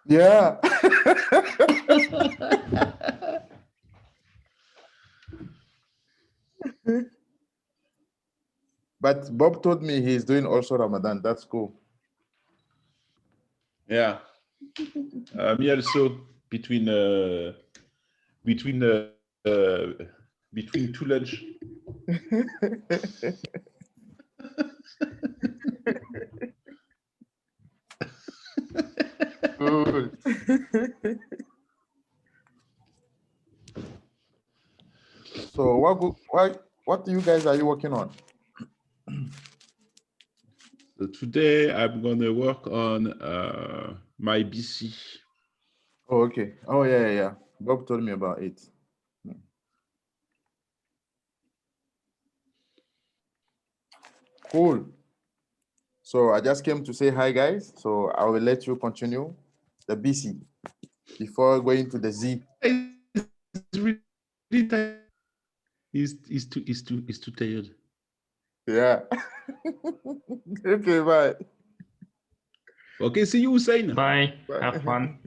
Yeah. But Bob told me he's doing also Ramadan. That's cool. Yeah. Me also between two lunch. Good. So what you guys are you working on? So today I'm gonna work on my BC. Oh, okay. Oh, yeah. Bob told me about it. Cool. So I just came to say hi, guys. So I will let you continue the BC before going to the Z. He's really tired. He's too tired. Yeah. Okay, bye. Okay, see you, Hussein. Bye. Bye. Have fun.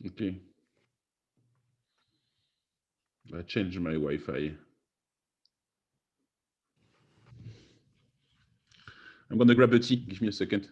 Okay. I changed my Wi-Fi. I'm gonna grab a tea. Give me a second.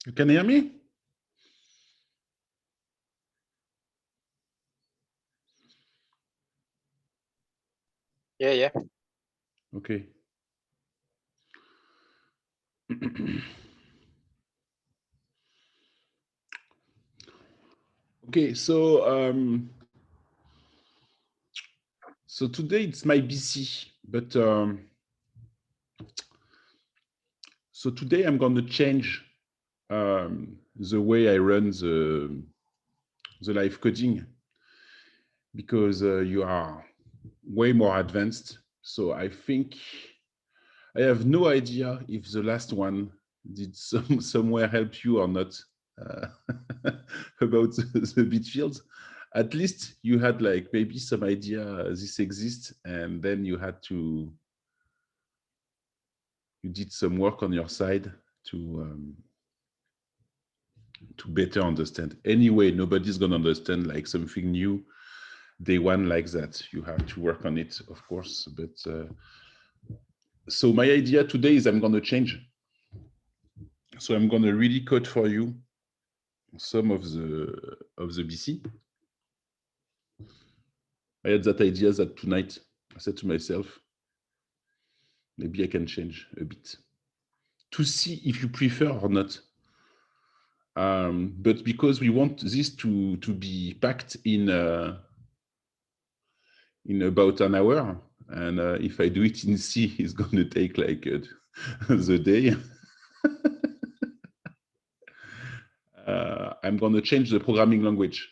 You can hear me? Yeah. Okay. Okay, so today it's my BC, but so today I'm going to change the way I run the live coding because you are way more advanced. So I think I have no idea if the last one did somewhere help you or not about the bit fields. At least you had like maybe some idea this exists, and then you did some work on your side to better understand. Anyway, nobody's gonna understand like something new day one like that. You have to work on it, of course. But so my idea today is I'm going to change. So I'm going to really code for you some of the BC. I had that idea that tonight I said to myself, maybe I can change a bit to see if you prefer or not. But because we want this to be packed in about an hour, and if I do it in C, it's going to take like the day. I'm going to change the programming language.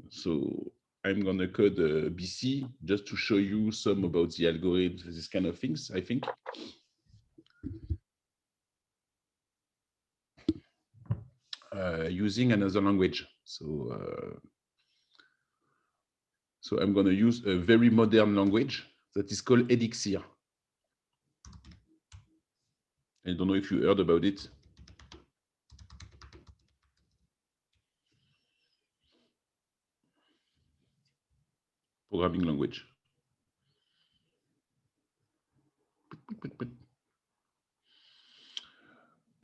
So I'm going to code BC just to show you some about the algorithm, this kind of things, I think. Using another language. So I'm going to use a very modern language that is called Elixir. I don't know if you heard about it. Programming language.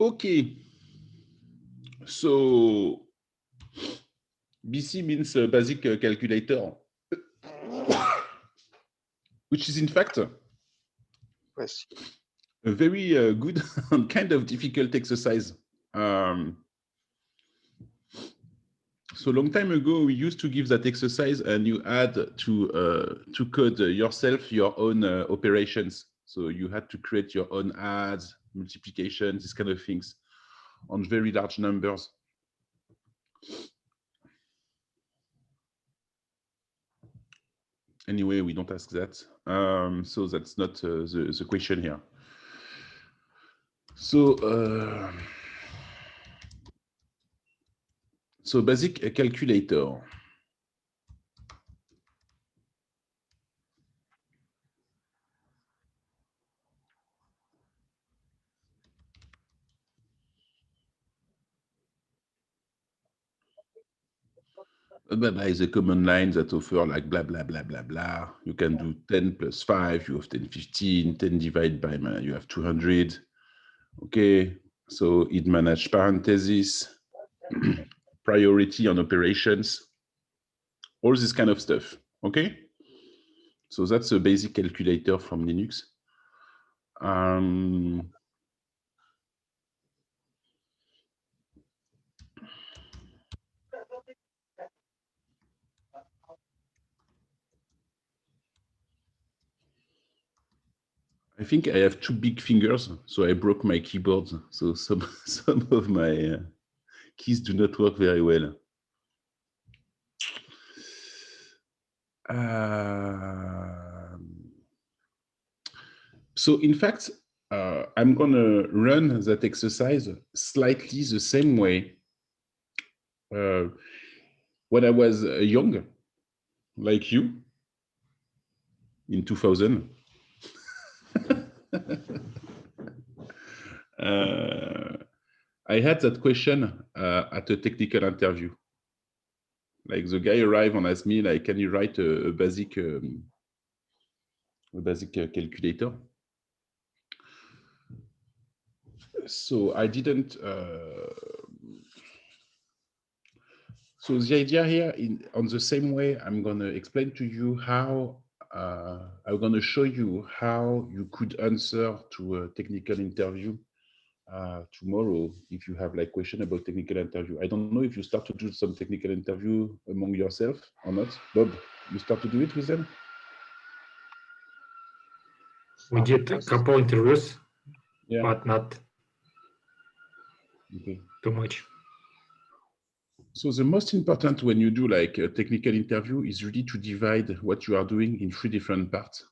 Okay. So BC means basic calculator, which is in fact a very good and kind of difficult exercise. So long time ago, we used to give that exercise, and you had to code yourself your own operations. So you had to create your own adds, multiplication, these kind of things on very large numbers. Anyway, we don't ask that. So that's not the question here. So basic calculator. Is a command line that offer like blah, blah, blah, blah, blah. You can do 10 plus 5, you have 10, 15, 10 divided by, you have 200. Okay, so it manage parentheses, priority on operations, all this kind of stuff, okay? So that's a basic calculator from Linux. I think I have 2 big fingers, so I broke my keyboard. So some of my keys do not work very well. So in fact, I'm going to run that exercise slightly the same way when I was young, like you, in 2000. I had that question at a technical interview. Like the guy arrived and asked me, like, can you write a basic calculator? So I didn't. So the idea here, on the same way, I'm going to explain to you how. I'm going to show you how you could answer to a technical interview tomorrow if you have like question about technical interview. I don't know if you start to do some technical interview among yourself or not. Bob, you start to do it with them? We did a couple interviews, yeah, but not okay. too much. So the most important when you do like a technical interview is really to divide what you are doing in 3 different parts.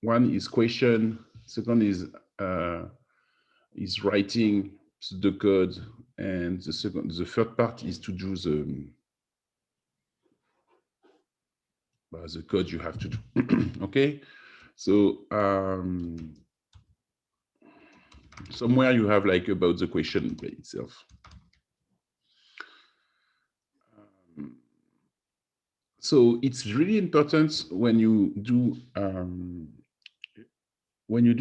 One is question, second is writing the code, and the third part is to do the code you have to do. Okay, so somewhere you have like about the question itself. So it's really important when you do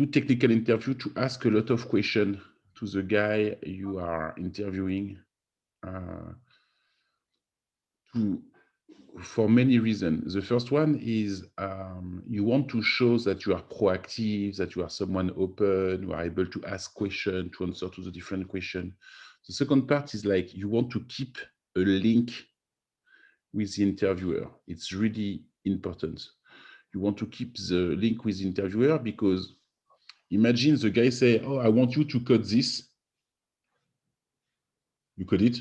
technical interview to ask a lot of questions to the guy you are interviewing for many reasons. The first one is you want to show that you are proactive, that you are someone open, you are able to ask questions, to answer to the different questions. The second part is like you want to keep a link with the interviewer. It's really important. You want to keep the link with the interviewer because imagine the guy say, "Oh, I want you to code this." You code it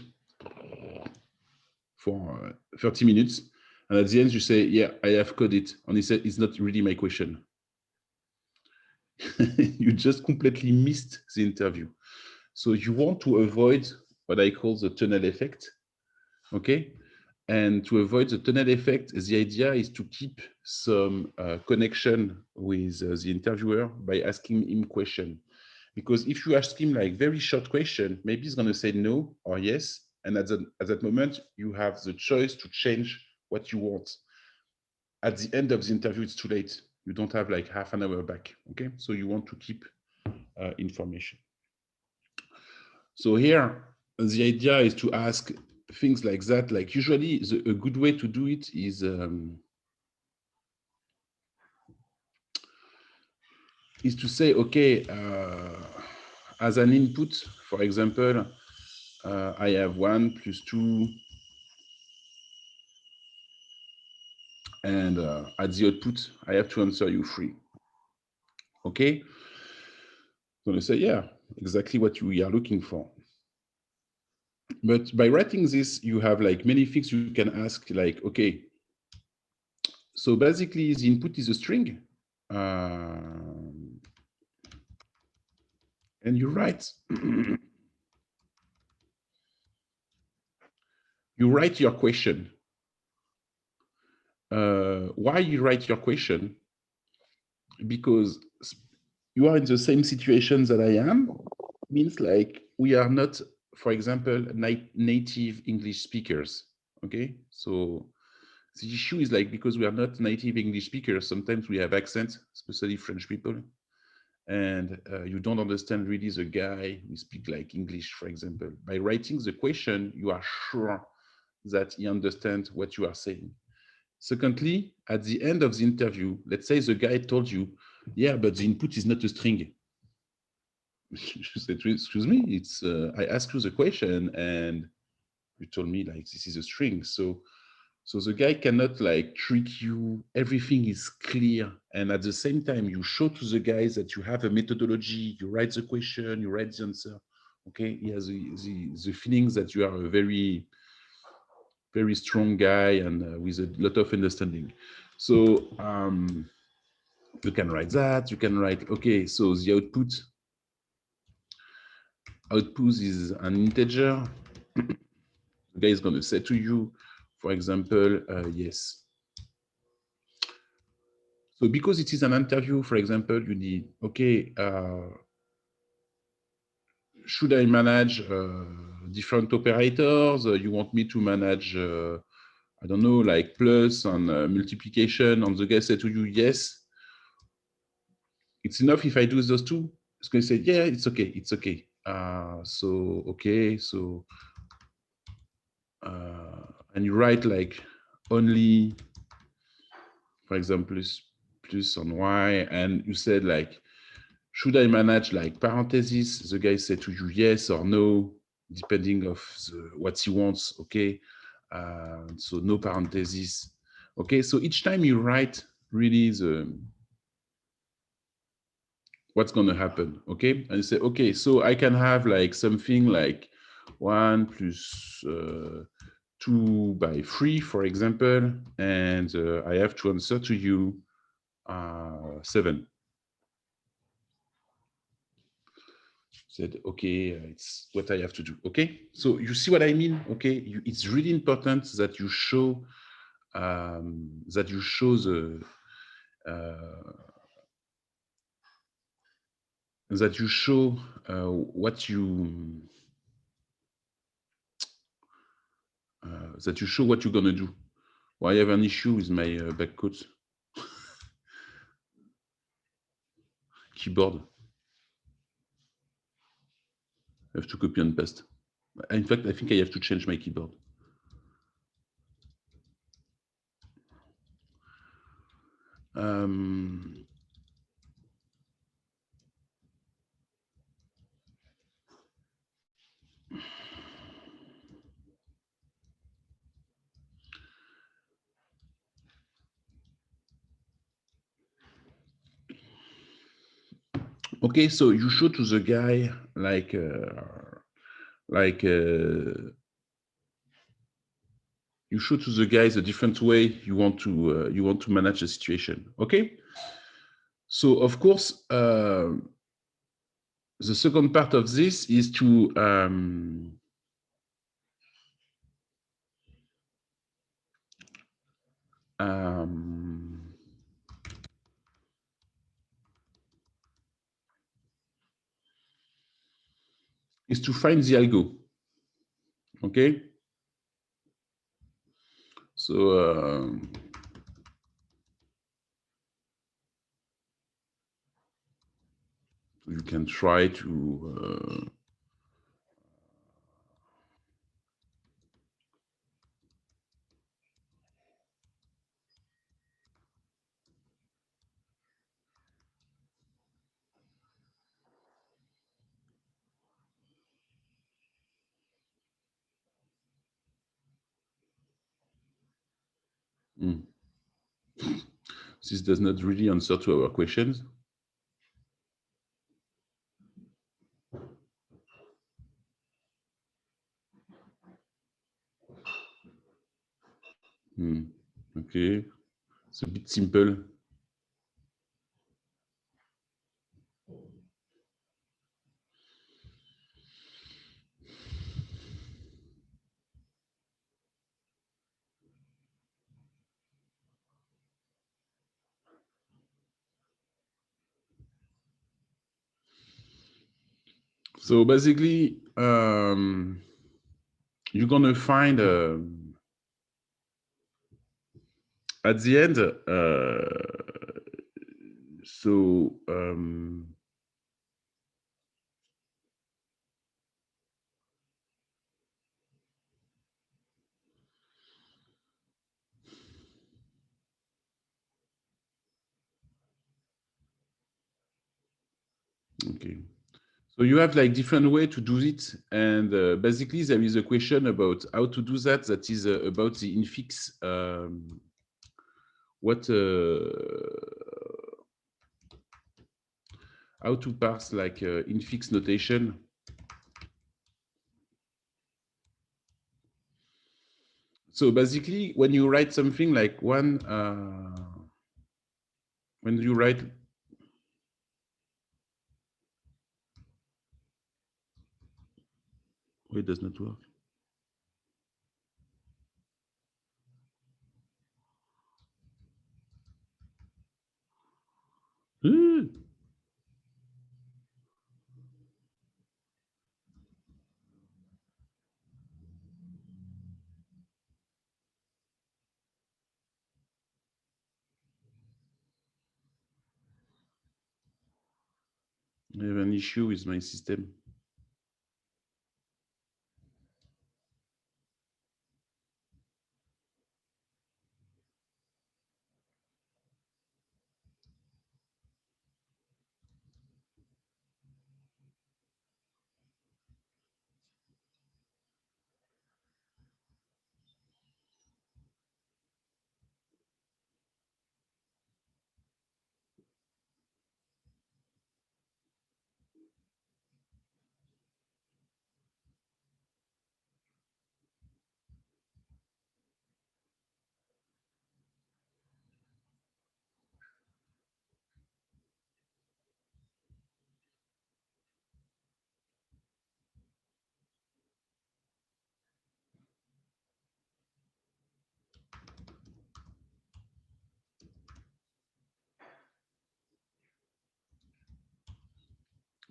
for 30 minutes. And at the end, you say, "Yeah, I have coded it." And he said, "It's not really my question." You just completely missed the interview. So you want to avoid what I call the tunnel effect. Okay. And to avoid the tunnel effect, the idea is to keep some connection with the interviewer by asking him questions. Because if you ask him like very short question, maybe he's going to say no or yes. And at that moment, you have the choice to change what you want. At the end of the interview, it's too late. You don't have like half an hour back. Okay. So you want to keep information. So here, the idea is to ask things like that. Like usually a good way to do it is to say, okay, as an input, for example, I have 1 + 2, and at the output, I have to answer you 3. Okay? I'm going to say, yeah, exactly what we are looking for. But by writing this, you have like many things you can ask, like, okay, so basically the input is a string. And you write your question. Why you write your question? Because you are in the same situation that I am. Means like we are not, for example, native English speakers. Okay, so the issue is like because we are not native English speakers, sometimes we have accents, especially French people, and you don't understand really the guy who speaks like English, for example. By writing the question, you are sure that he understands what you are saying. Secondly, at the end of the interview, let's say the guy told you, yeah, but the input is not a string. You said, excuse me, it's I asked you the question and you told me like this is a string. So the guy cannot like trick you. Everything is clear. And at the same time, you show to the guys that you have a methodology, you write the question, you write the answer. Okay, he has the feelings that you are a very, very strong guy and with a lot of understanding. So you can write that, you can write, okay, so the output is an integer. The guy is going to say to you, for example, yes. So because it is an interview, for example, you need, okay, should I manage different operators? You want me to manage, I don't know, like plus and multiplication, and the guy said to you, yes. It's enough if I do those two? It's going to say, yeah, it's okay, it's okay. So, okay, so, and you write like only, for example, plus on y, and you said like, should I manage like parentheses? The guy said to you yes or no, depending of what he wants, okay? So no parentheses. Okay, so each time you write really what's going to happen, okay? And you say, okay, so I can have like something like 1 + 2 by 3, for example, and I have to answer to you 7. Said, okay, it's what I have to do. Okay, so you see what I mean? Okay, it's really important that you show the that you show what you that you show what you're gonna do. Well, I have an issue with my backcoat keyboard. I have to copy and paste. In fact, I think I have to change my keyboard. Okay, so you show to the guy you show to the guys a different way you want to manage the situation. Okay, so of course the second part of this is to find the algo. Okay, so you can try to this does not really answer to our questions. Okay, it's a bit simple. So basically, you're gonna find at the end. Okay. So you have like different way to do it, and basically there is a question about how to do that. That is about the infix. How to parse like infix notation. So basically, when you write something like when you write. Oh, it does not work. I have an issue with my system.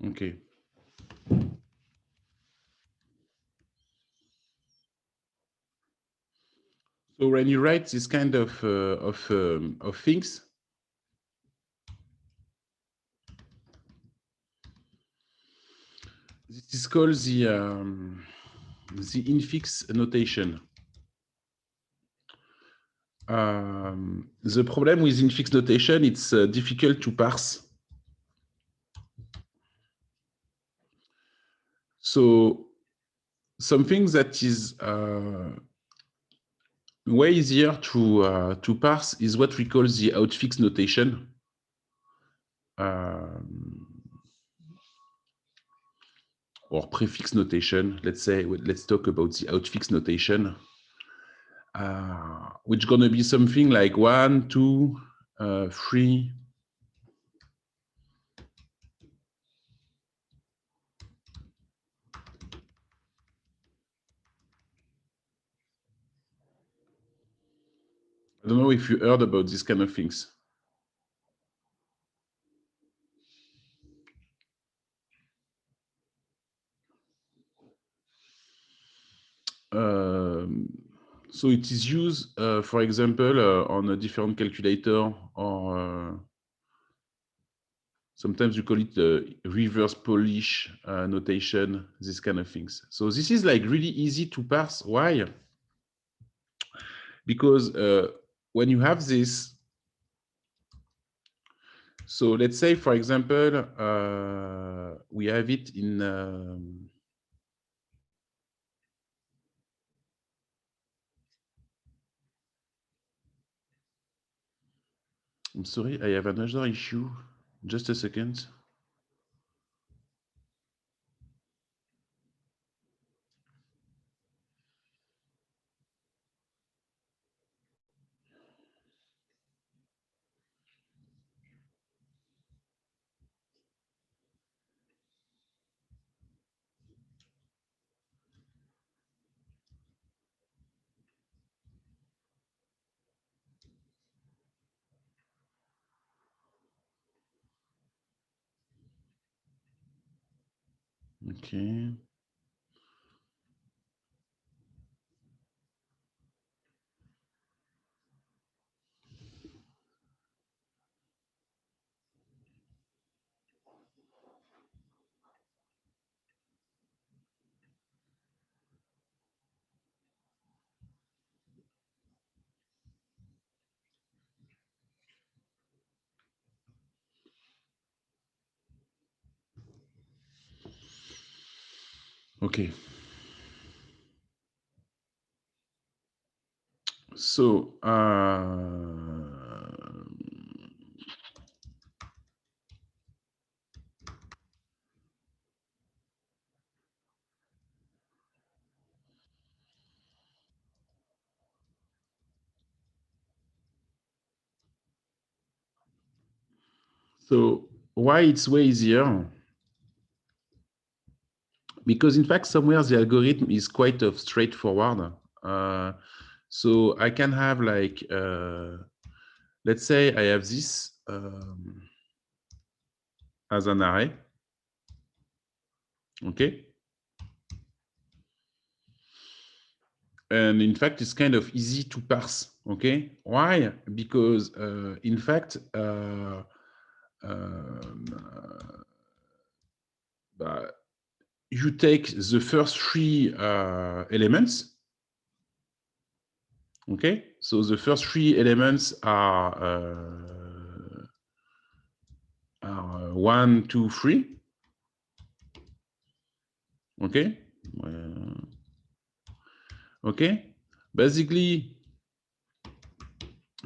Okay. So when you write this kind of things, this is called the infix notation. The problem with infix notation, it's difficult to parse. So something that is way easier to parse is what we call the outfix notation. Or prefix notation. Let's talk about the outfix notation, which is going to be something like 1, 2, 3. I don't know if you heard about these kind of things. So it is used, for example, on a different calculator, or sometimes you call it reverse Polish notation, this kind of things. So this is like really easy to parse. Why? Because when you have this, so let's say, for example, we have it in I'm sorry, I have another issue. Just a second. Okay. Okay. So why it's way easier? Because in fact, somewhere the algorithm is quite straightforward. So I can have like, let's say I have this as an array. Okay. And in fact, it's kind of easy to parse. Okay. Why? Because in fact, you take the first 3 elements. Okay, so the first 3 elements are 1, 2, 3. Okay, okay. Basically,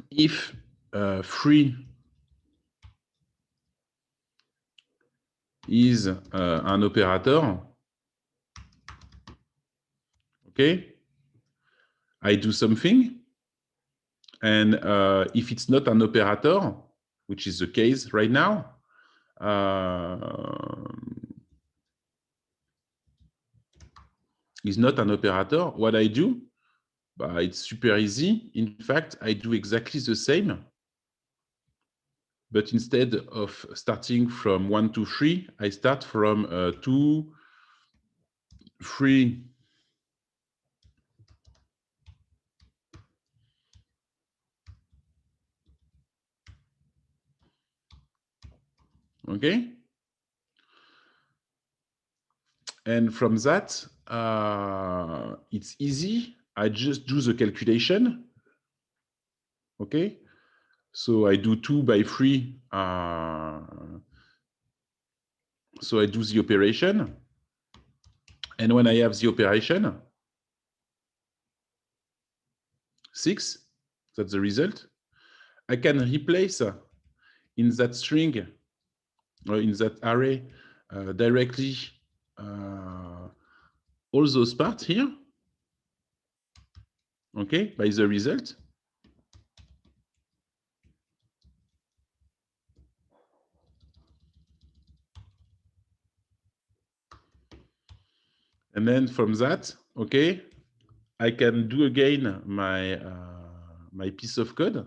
if 3 is an operator, okay, I do something, and if it's not an operator, which is the case right now, is not an operator, what I do, it's super easy. In fact, I do exactly the same, but instead of starting from 1, 2, 3, I start from 2, 3, Okay. And from that, it's easy. I just do the calculation. Okay. So I do 2 by 3. So I do the operation. And when I have the operation, 6, that's the result. I can replace in that string, or in that array, directly all those parts here, okay, by the result. And then from that, okay, I can do again my my piece of code,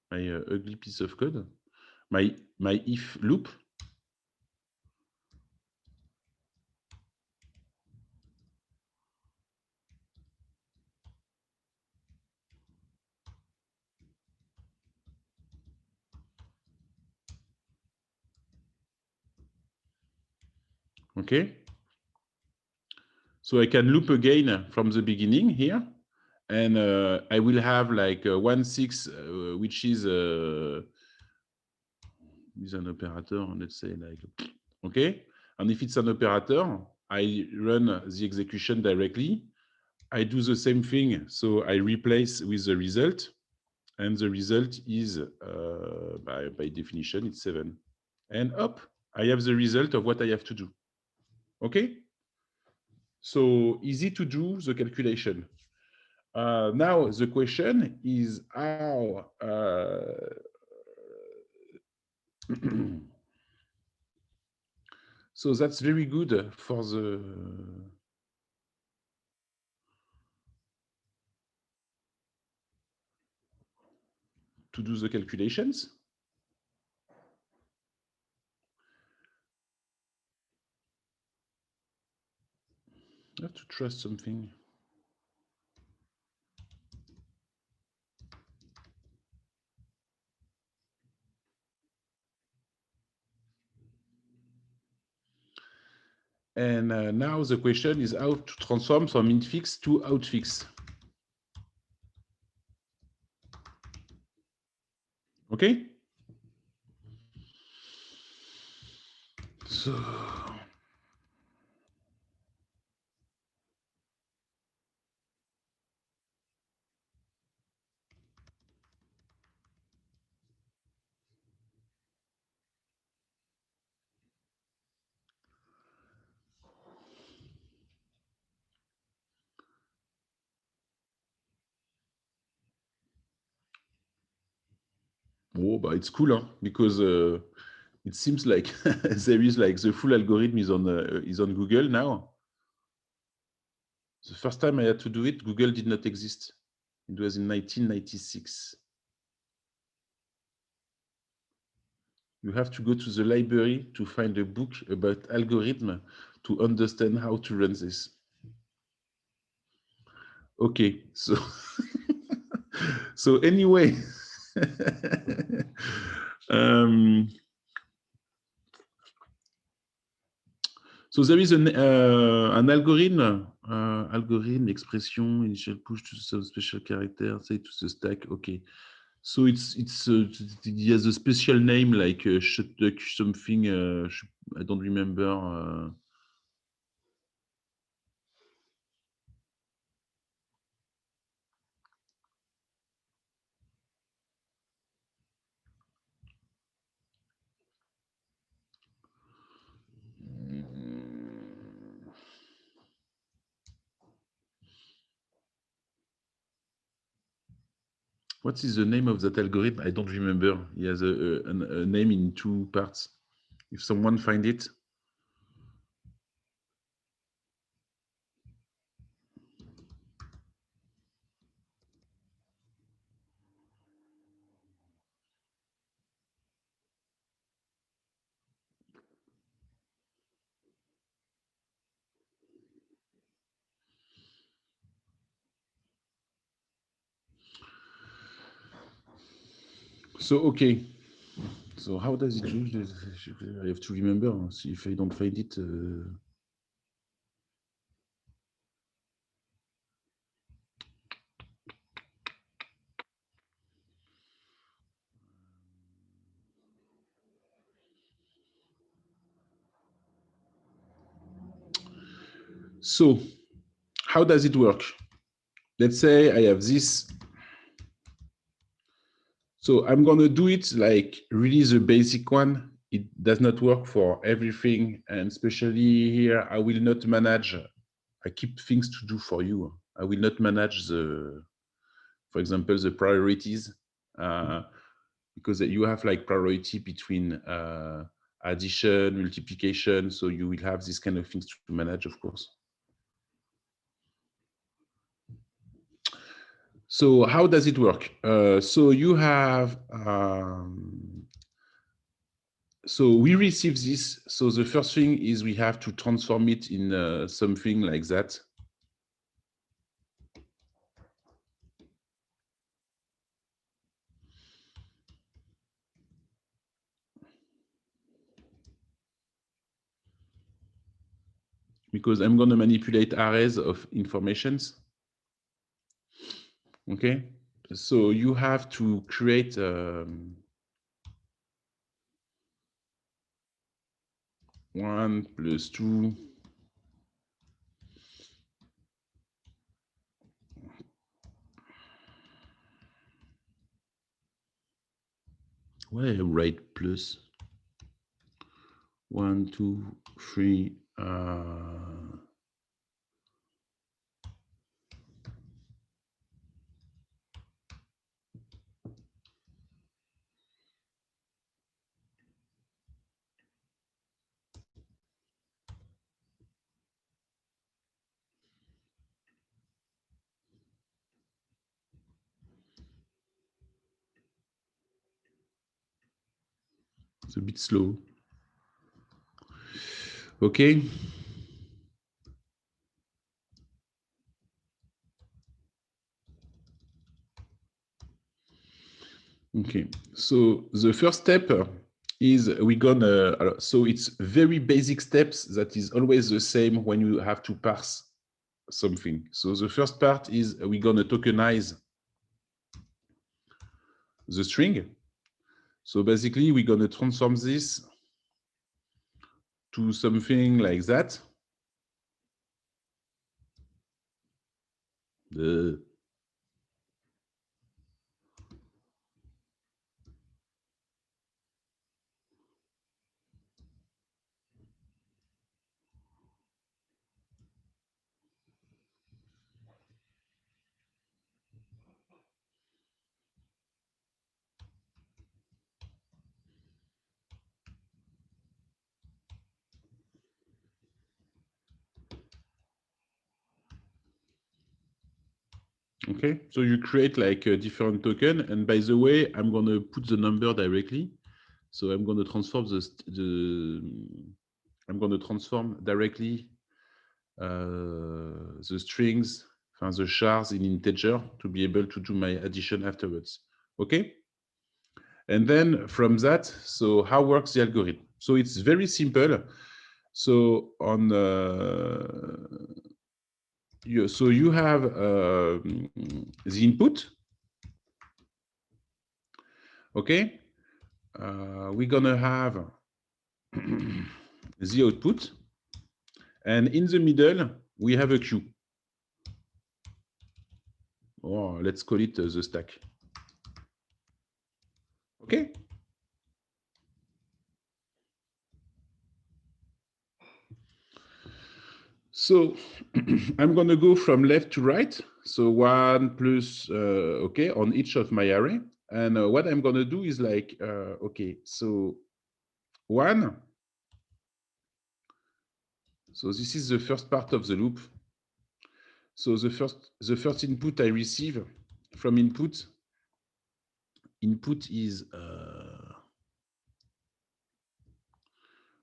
my ugly piece of code, my if loop. Okay. So I can loop again from the beginning here, and I will have like 1/6, which is with an operator, let's say like, okay. And if it's an operator, I run the execution directly. I do the same thing, so I replace with the result, and the result is, by definition, it's 7. And up, I have the result of what I have to do. Okay? So easy to do the calculation. Now the question is how so that's very good for the to do the calculations. I have to trust something. And now the question is how to transform from infix to outfix. Okay? So oh, but it's cool, huh? Because it seems like there is like the full algorithm is on Google now. The first time I had to do it, Google did not exist. It was in 1996. You have to go to the library to find a book about algorithm to understand how to run this. Okay, so so anyway, so there is an algorithm, expression, initial push to some special character, say to the stack. Okay, so it has a special name like shutduck something. I don't remember. What is the name of that algorithm? I don't remember. He has a name in 2 parts. If someone find it. So, okay. So how does it do? I have to remember. See if I don't find it. So how does it work? Let's say I have this. So I'm going to do it like really the basic one. It does not work for everything. And especially here, I will not manage. I keep things to do for you. I will not manage for example, the priorities, because you have like priority between addition, multiplication. So you will have this kind of things to manage, of course. So how does it work? So you have, so we receive this. So the first thing is we have to transform it in something like that. Because I'm going to manipulate arrays of informations. Okay, so you have to create 1 + 2 why I write plus 1, 2, 3 it's a bit slow. Okay. Okay, so the first step is we're gonna, so it's very basic steps that is always the same when you have to parse something. So the first part is we're gonna tokenize the string. So basically we're gonna transform this to something like that. Okay, so you create like a different token, and by the way, I'm going to put the number directly. So I'm going to transform I'm going to transform directly the strings, the chars in integer to be able to do my addition afterwards. Okay, and then from that, so how works the algorithm? So it's very simple. So on so you have the input. Okay, we're gonna have the output, and in the middle we have a queue. Or let's call it the stack. Okay. So I'm going to go from left to right. So 1 plus, okay, on each of my array. And what I'm going to do is like, okay, so 1. So this is the first part of the loop. So the first input I receive from input is,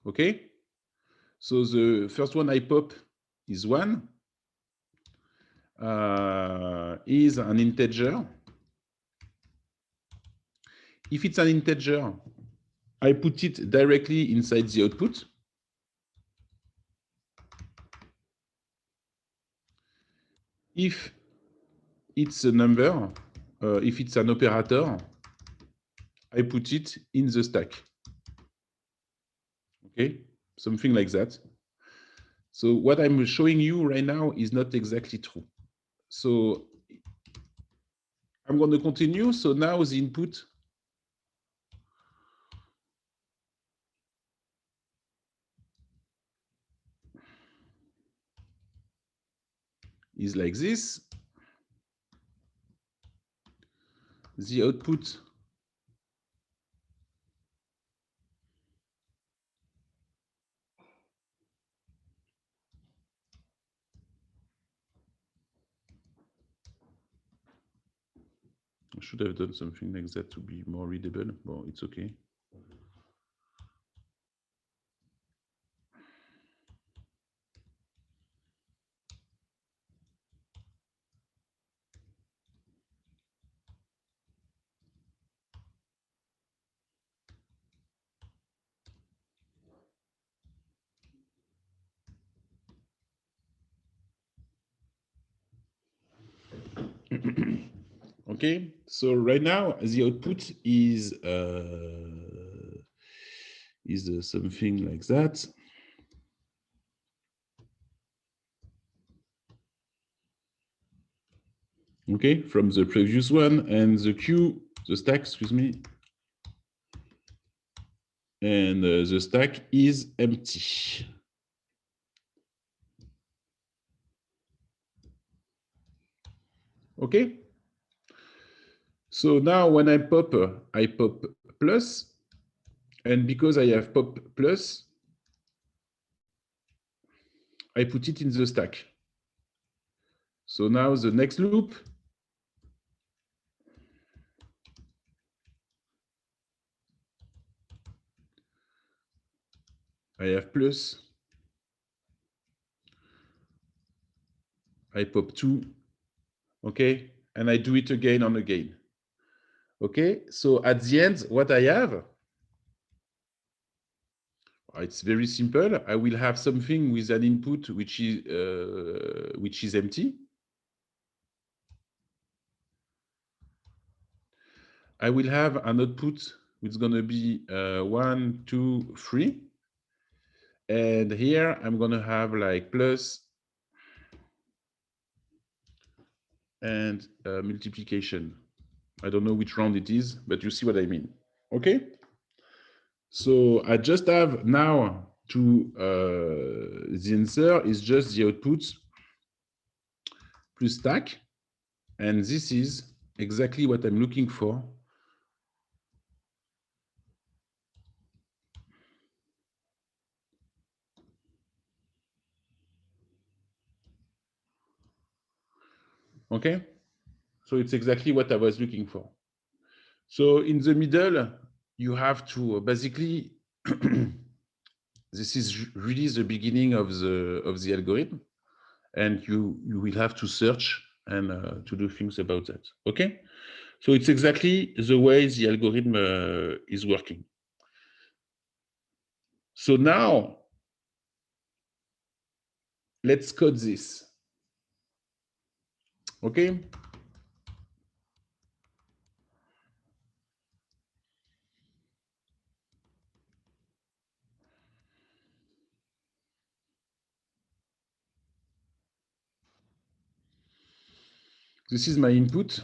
okay. So the first one I pop is 1. Is an integer. If it's an integer, I put it directly inside the output. If it's a number, if it's an operator, I put it in the stack. Okay, something like that. So what I'm showing you right now is not exactly true. So I'm going to continue. So now the input is like this. The output I should have done something like that to be more readable, but it's okay. Okay, so right now the output is something like that. Okay, from the previous one, and the queue, the stack, excuse me, and the stack is empty. Okay. So now when I pop plus, and because I have pop plus, I put it in the stack. So now the next loop, I have plus, I pop 2, okay, and I do it again and again. Okay, so at the end, what I have, it's very simple. I will have something with an input which is empty. I will have an output which is going to be 1, 2, 3. And here I'm going to have like plus and multiplication. I don't know which round it is, but you see what I mean. Okay. So I just have now to the answer is just the output plus stack. And this is exactly what I'm looking for. Okay. So it's exactly what I was looking for. So in the middle, you have to basically, this is really the beginning of the algorithm, and you will have to search and to do things about that. Okay. So it's exactly the way the algorithm is working. So now let's code this. Okay. This is my input.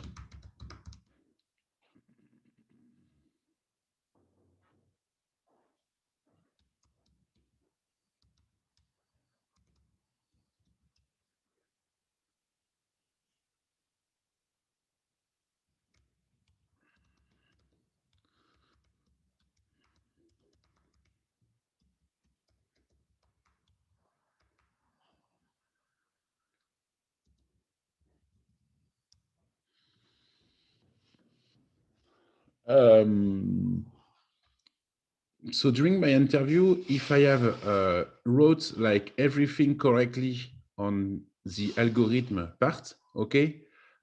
So during my interview, if I have wrote like everything correctly on the algorithm part, okay,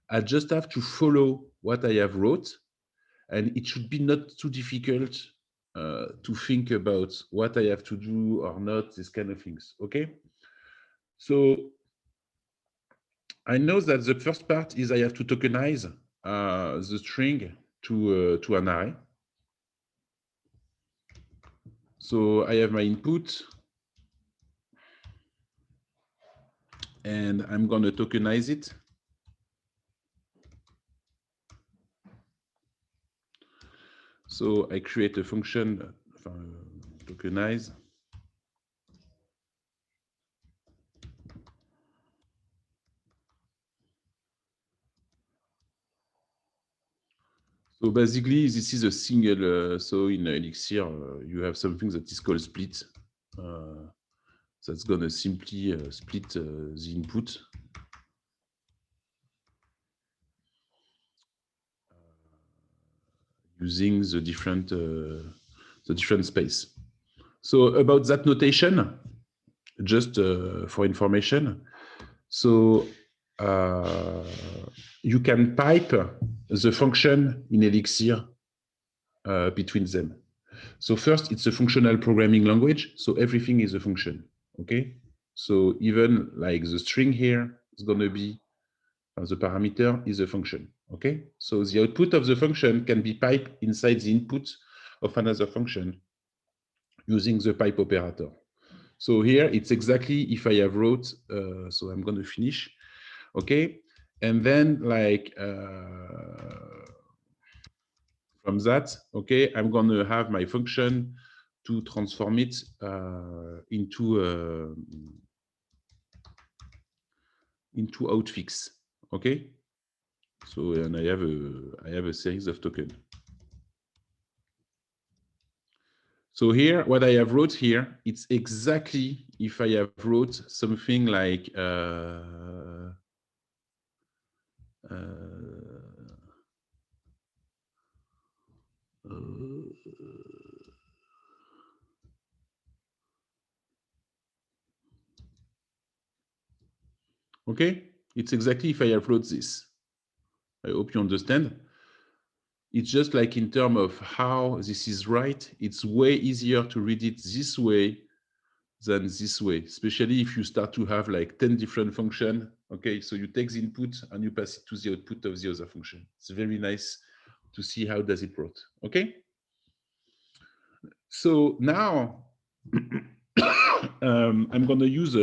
I just have to follow what I have wrote, and it should be not too difficult to think about what I have to do or not, these kind of things. Okay. So I know that the first part is I have to tokenize the string to an array. So I have my input, and I'm going to tokenize it. So I create a function, tokenize. So basically, this is a single, so in Elixir, you have something that is called split. That's going to simply split the input. Using the different space. So about that notation, just for information, so you can pipe the function in Elixir between them. So first, it's a functional programming language, so everything is a function, okay? So even like the string here is going to be, the parameter is a function, okay? So the output of the function can be piped inside the input of another function using the pipe operator. So here it's exactly if I have wrote, so I'm going to finish, okay? And then like from that, okay, I'm going to have my function to transform it into outfix, okay? So and I have a series of tokens. So here, what I have wrote here, it's exactly if I have wrote something like okay, it's exactly if I have wrote this. I hope you understand. It's just like in terms of how this is right, it's way easier to read it this way than this way, especially if you start to have like 10 different functions. Okay, so you take the input and you pass it to the output of the other function. It's very nice to see how does it work. Okay. So now I'm going to use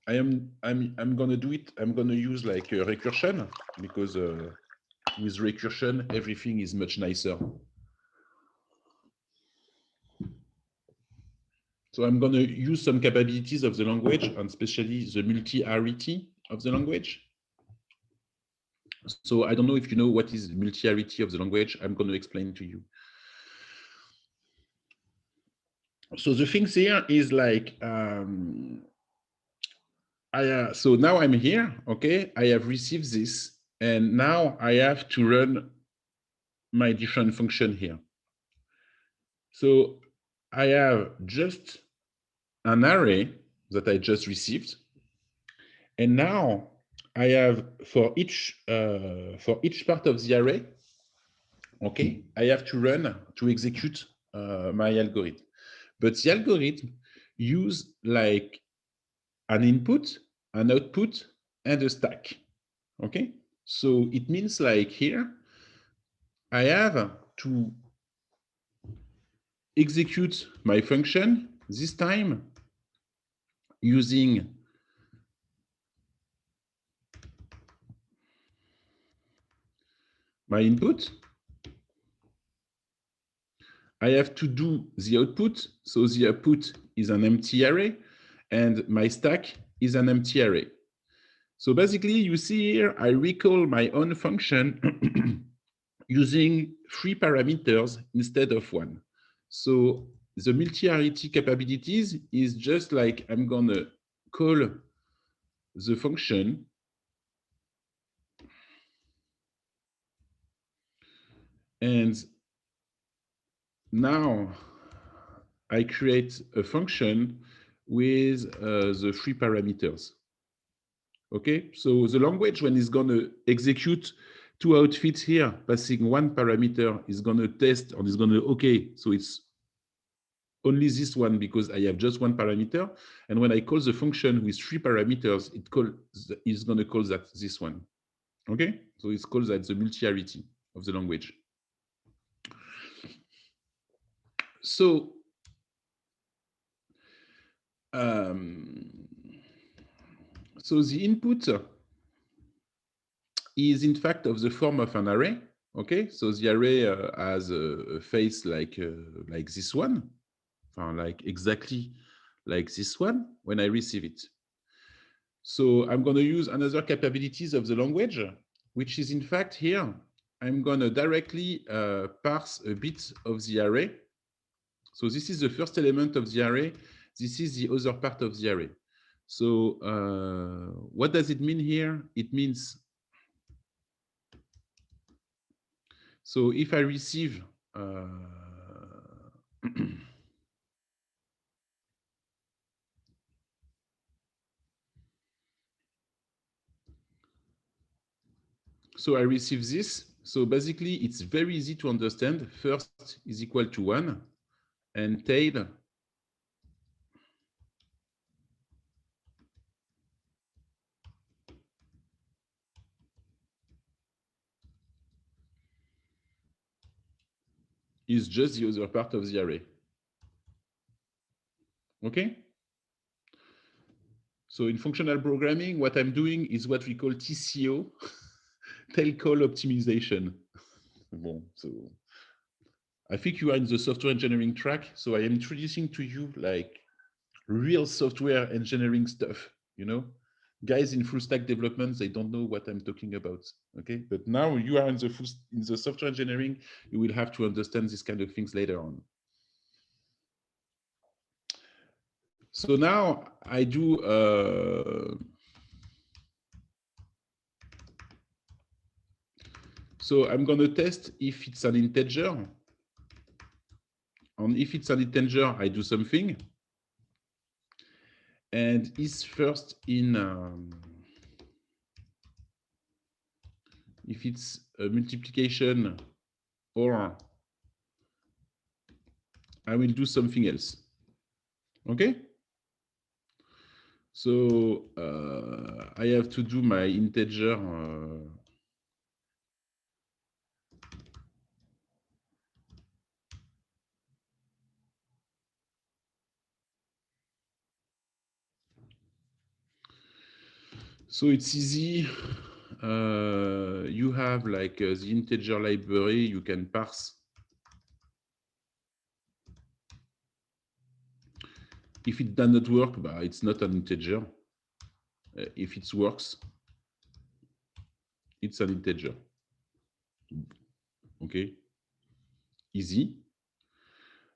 I'm going to do it. I'm going to use like a recursion because with recursion, everything is much nicer. So I'm going to use some capabilities of the language, and especially the multi-arity of the language. So I don't know if you know what is multi-arity of the language. I'm going to explain to you. So the things here is like, so now I'm here, okay? I have received this, and now I have to run my different function here. So I have just an array that I just received, and now I have for each part of the array, okay, I have to run to execute my algorithm. But the algorithm use like an input, an output, and a stack. Okay, so it means like here I have to execute my function this time using my input. I have to do the output. So the output is an empty array, and my stack is an empty array. So basically, you see here, I recall my own function using 3 parameters instead of 1. So the multi-arity capabilities is just like I'm going to call the function and now I create a function with the 3 parameters. Okay, so the language, when it's going to execute two outfits here, passing one parameter is going to test or is going to, okay, so it's only this one because I have just one parameter. And when I call the function with 3 parameters, it's going to call that this one. Okay, so it's called that the multi-arity of the language. So so the input is in fact of the form of an array. Okay, so the array has a face like this one, like exactly like this one when I receive it. So I'm going to use another capabilities of the language, which is in fact here. I'm going to directly parse a bit of the array. So this is the first element of the array. This is the other part of the array. So what does it mean here? It means, so if I receive so I receive this. So basically, it's very easy to understand. First is equal to 1, and tail is just the other part of the array. Okay? So in functional programming, what I'm doing is what we call TCO, tail call optimization. Bon, so I think you are in the software engineering track, so I am introducing to you like real software engineering stuff, you know? Guys in full stack development, they don't know what I'm talking about, okay? But now you are in the software engineering, you will have to understand these kind of things later on. So now I do so I'm going to test if it's an integer. And if it's an integer, I do something. And is first in, if it's a multiplication, or I will do something else. Okay? So I have to do my integer. So it's easy. You have like the integer library, you can parse. If it does not work, it's not an integer. If it works, it's an integer. Okay, easy.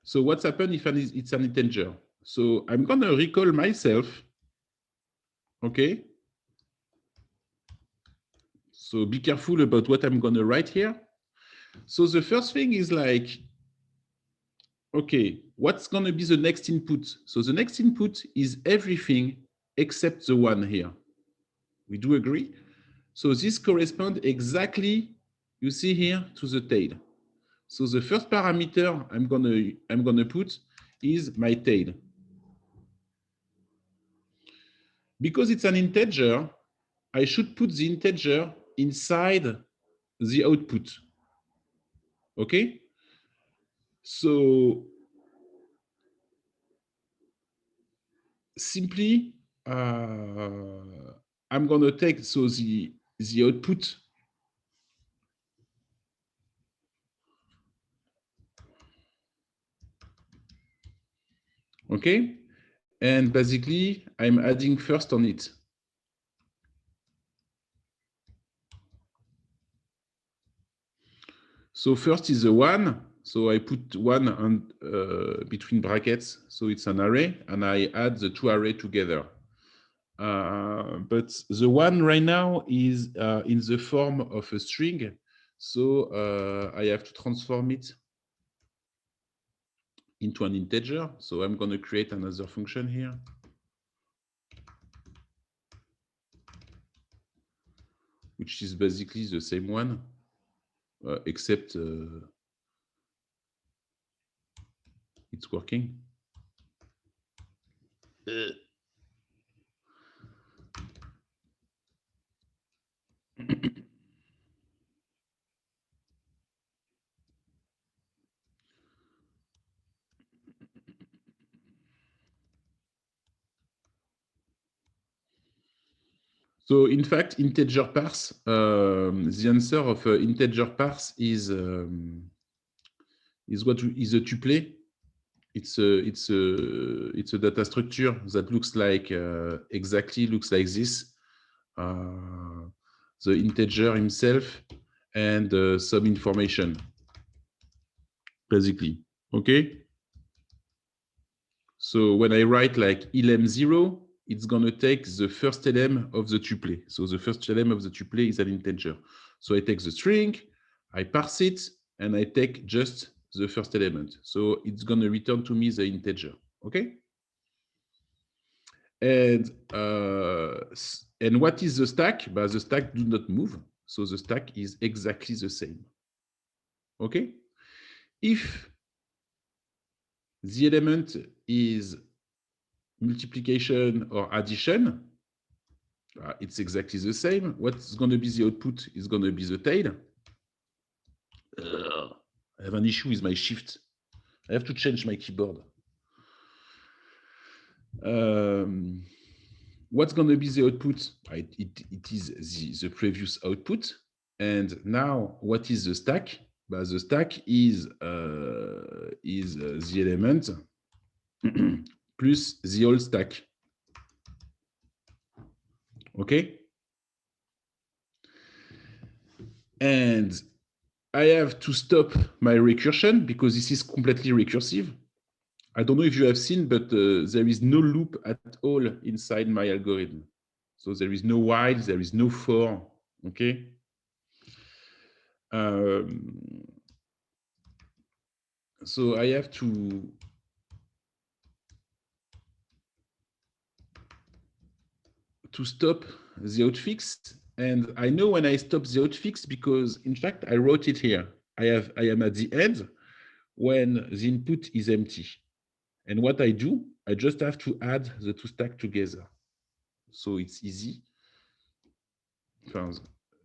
So what's happened if it's an integer? So I'm going to recall myself. Okay. So be careful about what I'm going to write here. So the first thing is like, okay, what's going to be the next input? So the next input is everything except the one here. We do agree? So this corresponds exactly, you see here, to the tail. So the first parameter I'm gonna put is my tail. Because it's an integer, I should put the integer inside the output. Okay? So simply I'm gonna take the output. Okay? And basically I'm adding first on it. So first is the 1. So I put 1 on, between brackets. So it's an array, and I add the 2 arrays together. But the 1 right now is in the form of a string. So I have to transform it into an integer. So I'm going to create another function here. Which is basically the same one. except it's working. So in fact, integer parse, the answer of integer parse is what is a tuple. It's a data structure that looks like exactly looks like this. The integer himself and some information, basically. Okay. So when I write like elem0, it's going to take the first element of the tuple. So the first element of the tuple is an integer. So I take the string, I parse it, and I take just the first element. So it's going to return to me the integer. Okay. And what is the stack? But the stack do not move. So the stack is exactly the same. Okay. If the element is multiplication or addition, it's exactly the same. What's going to be the output is going to be the tail. I have an issue with my shift. I have to change my keyboard. What's going to be the output? It is the previous output. And now, what is the stack? But the stack is the element plus the whole stack. Okay? And I have to stop my recursion because this is completely recursive. I don't know if you have seen, but there is no loop at all inside my algorithm. So there is no while, there is no for. Okay? So I have to stop the outfix, and I know when I stop the outfix because in fact I wrote it here. I am at the end when the input is empty, and what I do, I just have to add the two stacks together. So it's easy. I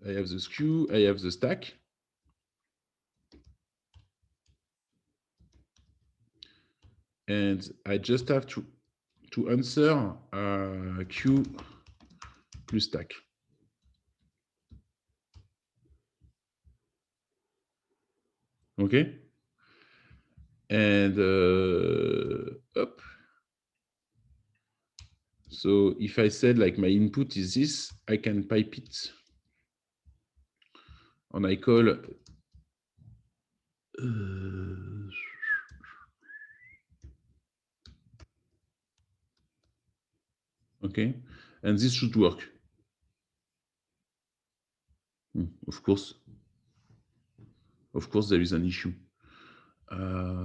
have the skew, I have the stack. And I just have to answer Q plus stack. Okay. And up. So if I said like my input is this, I can pipe it. And I call okay, and this should work. Of course, there is an issue.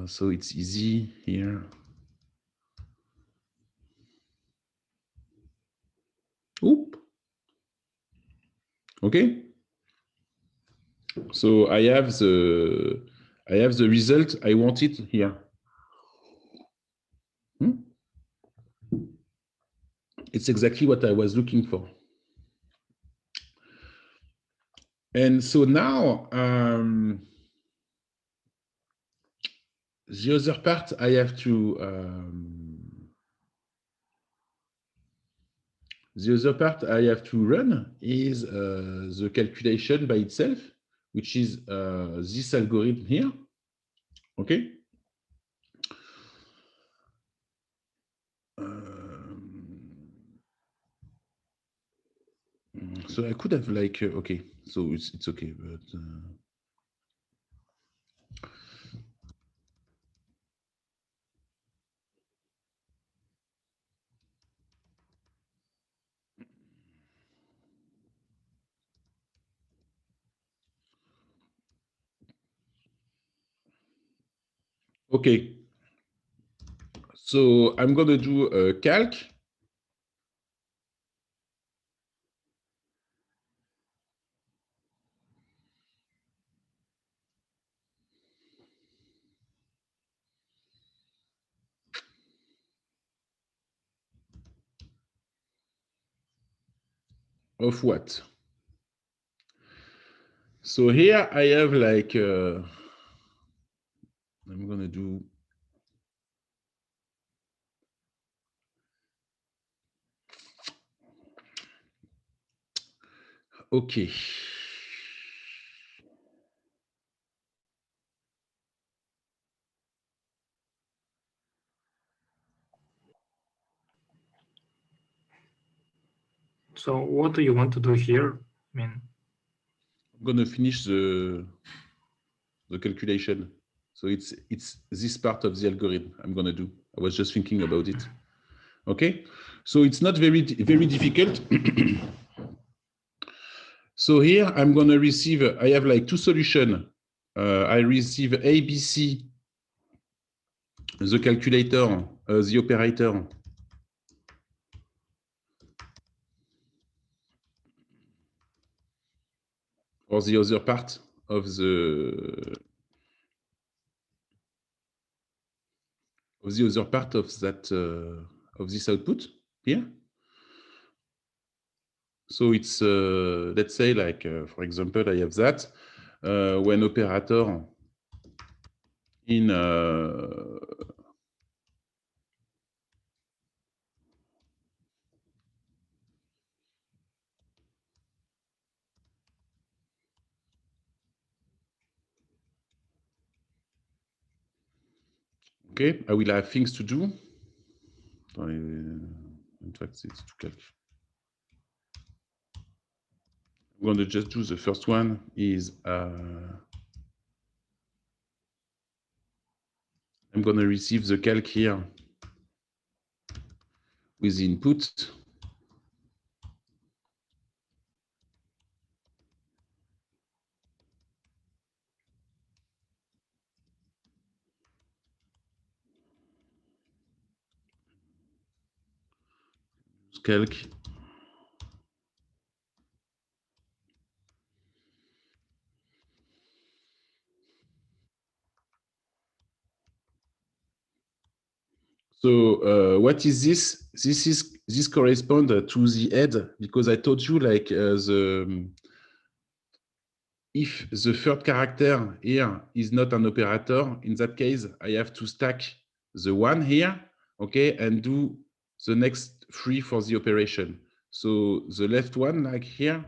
So it's easy here. Oop. Okay. So I have the result I wanted here. It's exactly what I was looking for. And so now the other part I have to run is the calculation by itself, which is this algorithm here. Okay. So I could have like okay, so it's okay, but okay. So I'm going to do a calc. of what? So here I have like, I'm gonna do, okay. So what do you want to do here? I mean, I'm gonna finish the calculation. So it's this part of the algorithm I'm gonna do. I was just thinking about it. Okay, so it's not very difficult. So here I'm gonna receive. I have like two solutions. I receive ABC, the calculator, the operator. Or the other part of the other part of that of this output here. So it's let's say like for example I have that when operator in okay, I will have things to do. In fact, it's to calc. I'm going to just do the first one is I'm going to receive the calc here with the input. Calc. So what is this? This corresponds to the head because I told you like if the third character here is not an operator, in that case I have to stack the one here, okay, and do the next three for the operation. So the left one like here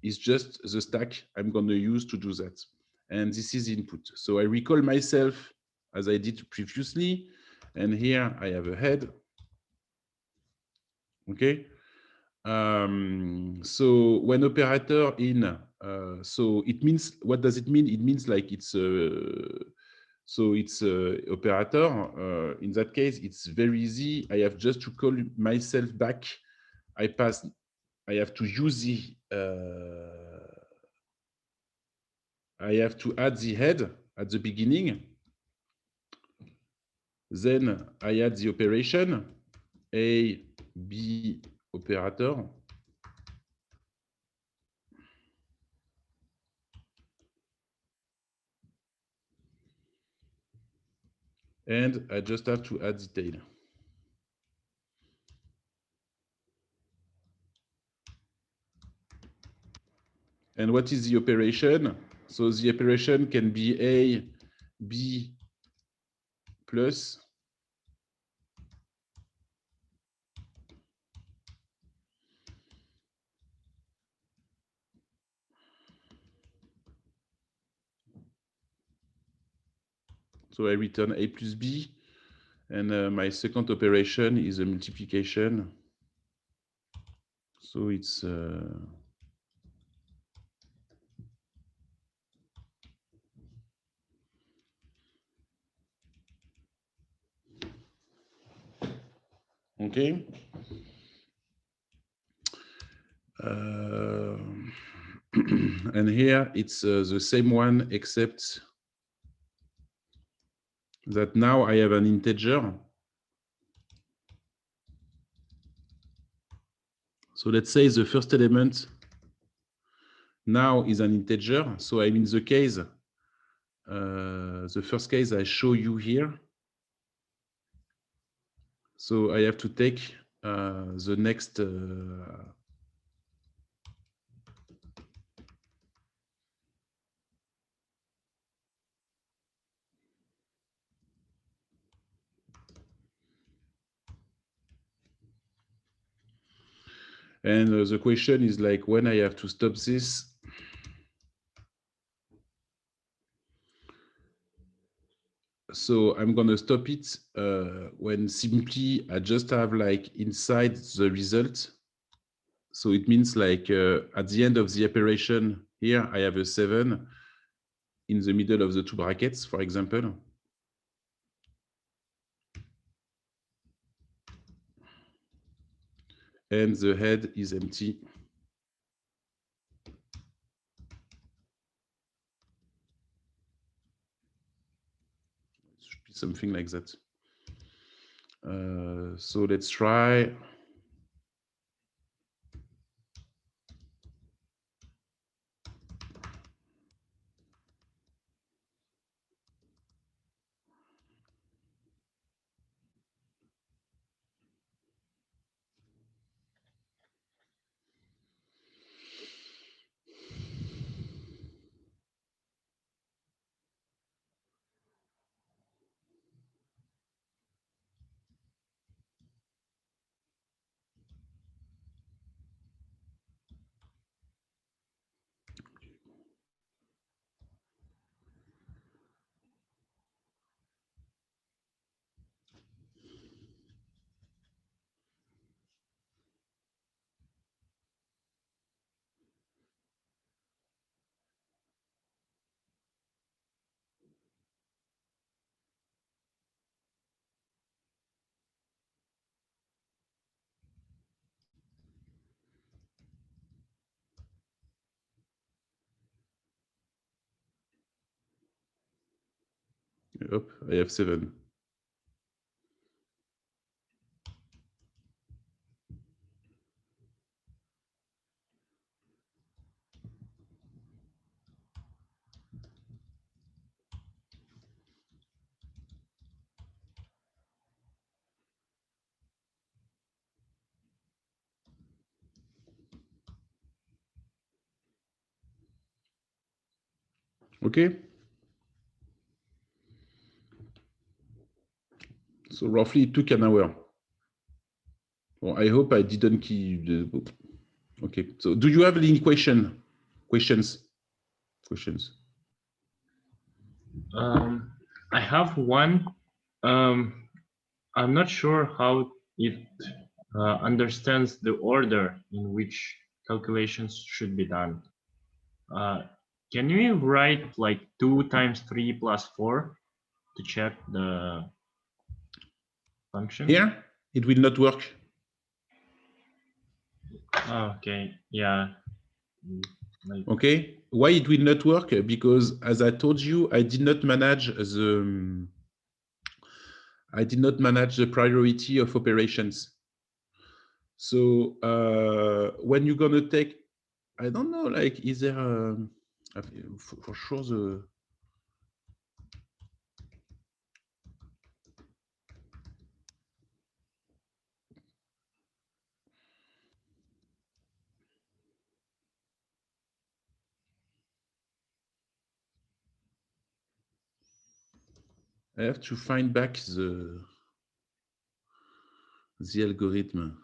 is just the stack I'm going to use to do that, and this is input. So I recall myself as I did previously. And here I have a head. Okay. So when operator in, so it means, what does it mean? It means like it's so it's operator. In that case, it's very easy. I have just to call myself back. I have to use the, I have to add the head at the beginning. Then I add the operation, A, B, operator. And I just have to add the tail. And what is the operation? So the operation can be A, B, plus. So I return A plus B. And my second operation is a multiplication. So it's okay. And here it's the same one, except that now I have an integer. So let's say the first element now is an integer. So I'm in the case, the first case I show you here. So I have to take the next And the question is like when I have to stop this. So I'm going to stop it when simply I just have like inside the result. So it means like at the end of the operation here, I have a 7 in the middle of the two brackets, for example. And the head is empty. It should be something like that. So let's try. Hop, I have 7. Okay. So roughly it took an hour. Well, I hope I didn't keep the book. Okay. So do you have any questions? I have one. I'm not sure how it understands the order in which calculations should be done. Can we write like 2 times 3 plus 4 to check the function? Here, it will not work. Okay, yeah. Okay, why it will not work? Because as I told you, I did not manage the priority of operations. So when you're gonna take, I don't know, like, is there for sure the I have to find back the algorithm.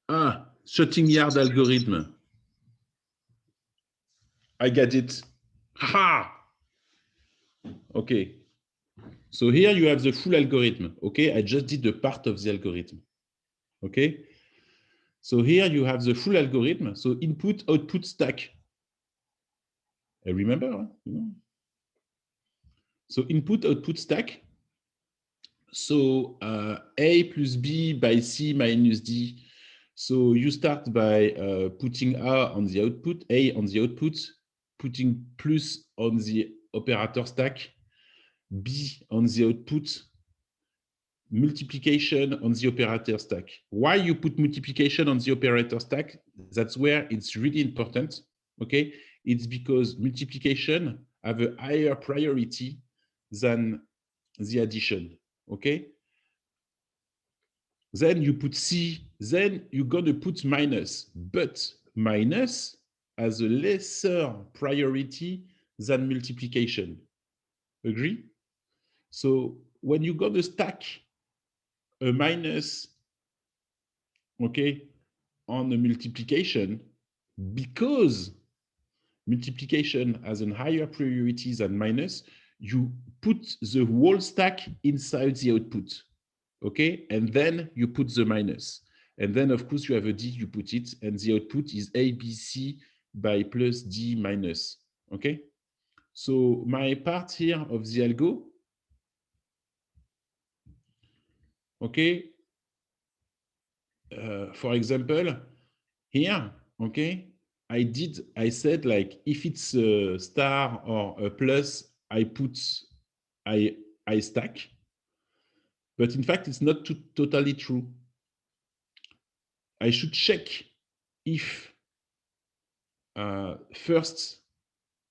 Ah, shooting yard algorithm. I got it. Ha! Okay. So here you have the full algorithm. Okay, I just did the part of the algorithm. Okay. So here you have the full algorithm. So input, output, stack. I remember. Huh? So input, output, stack. So A plus B by C minus D. So you start by putting A on the output, putting plus on the operator stack, B on the output, multiplication on the operator stack. Why you put multiplication on the operator stack? That's where it's really important. Okay, it's because multiplication have a higher priority than the addition. Okay. Then you put C, then you're going to put minus, but minus has a lesser priority than multiplication. Agree? So when you're going to stack a minus, okay, on a multiplication, because multiplication has a higher priority than minus, you put the whole stack inside the output, okay? And then you put the minus. And then, of course, you have a D, you put it, and the output is ABC by plus D minus, okay? So my part here of the algo, okay? For example, here, okay, I said like, if it's a star or a plus, I stack. But in fact, it's not totally true. I should check if first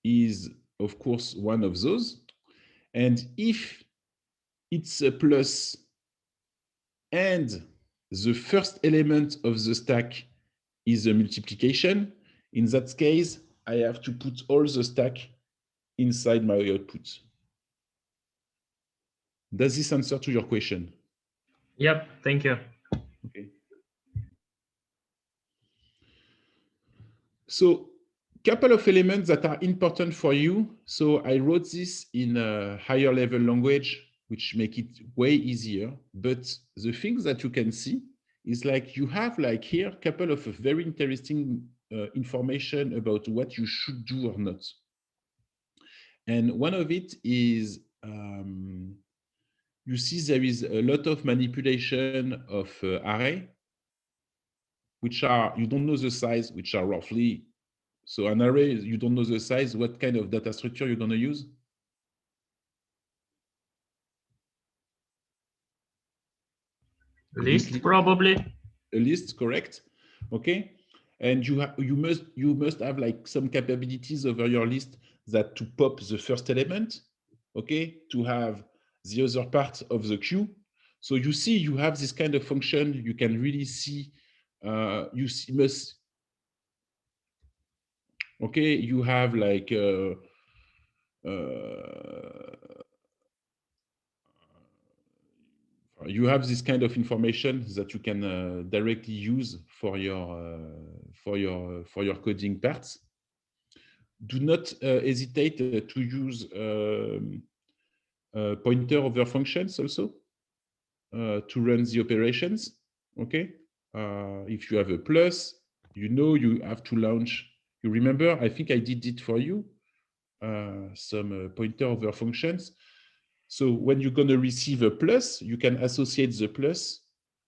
is, of course, one of those. And if it's a plus and the first element of the stack is a multiplication, in that case, I have to put all the stack inside my output. Does this answer to your question? Yep, thank you. Okay. So, couple of elements that are important for you. So I wrote this in a higher level language, which make it way easier. But the things that you can see is like you have like here a couple of very interesting information about what you should do or not. And one of it is you see there is a lot of manipulation of array, which are, you don't know the size, which are roughly, so an array, you don't know the size, what kind of data structure you're going to use? List, probably. A list, correct? Okay. And you must have like some capabilities over your list that to pop the first element, okay, to have the other part of the queue. So you see, you have this kind of function. You can really see. Okay, you have like you have this kind of information that you can directly use for your coding parts. Do not hesitate to use pointer over functions also to run the operations. Okay, if you have a plus, you know you have to launch. You remember? I think I did it for you. Some pointer over functions. So when you're going to receive a plus, you can associate the plus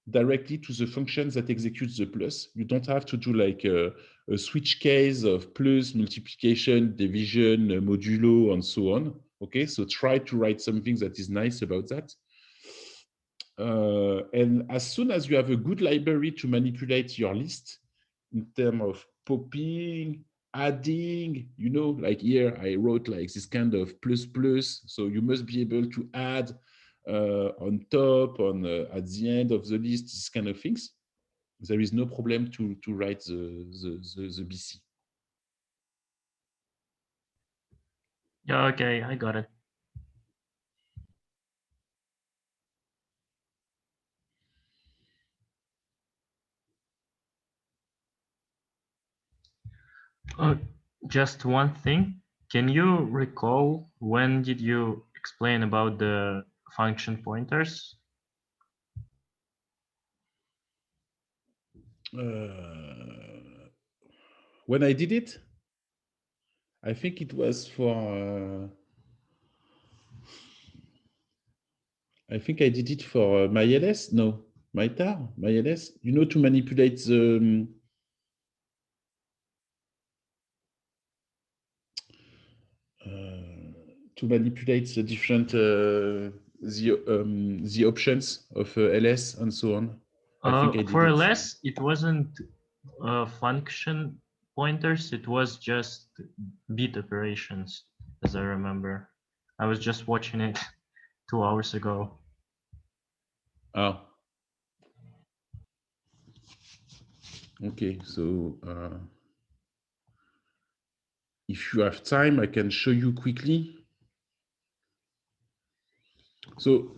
directly to the function that executes the plus. You don't have to do like a switch case of plus, multiplication, division, modulo, and so on. Okay, so try to write something that is nice about that. And as soon as you have a good library to manipulate your list in terms of popping, adding, you know, like here I wrote like this kind of plus plus, so you must be able to add on top, at the end of the list, these kind of things. There is no problem to write the BC. Yeah, okay, I got it. Just one thing. Can you recall when did you explain about the function pointers? When I did it, I think it was for. I think I did it for MyLS. No, MyTar, MyLS. You know, to manipulate the. To manipulate the different the options of LS and so on. I think I did for it. LS, it wasn't function pointers. It was just bit operations, as I remember. I was just watching it 2 hours ago. Oh. Okay, so if you have time, I can show you quickly. So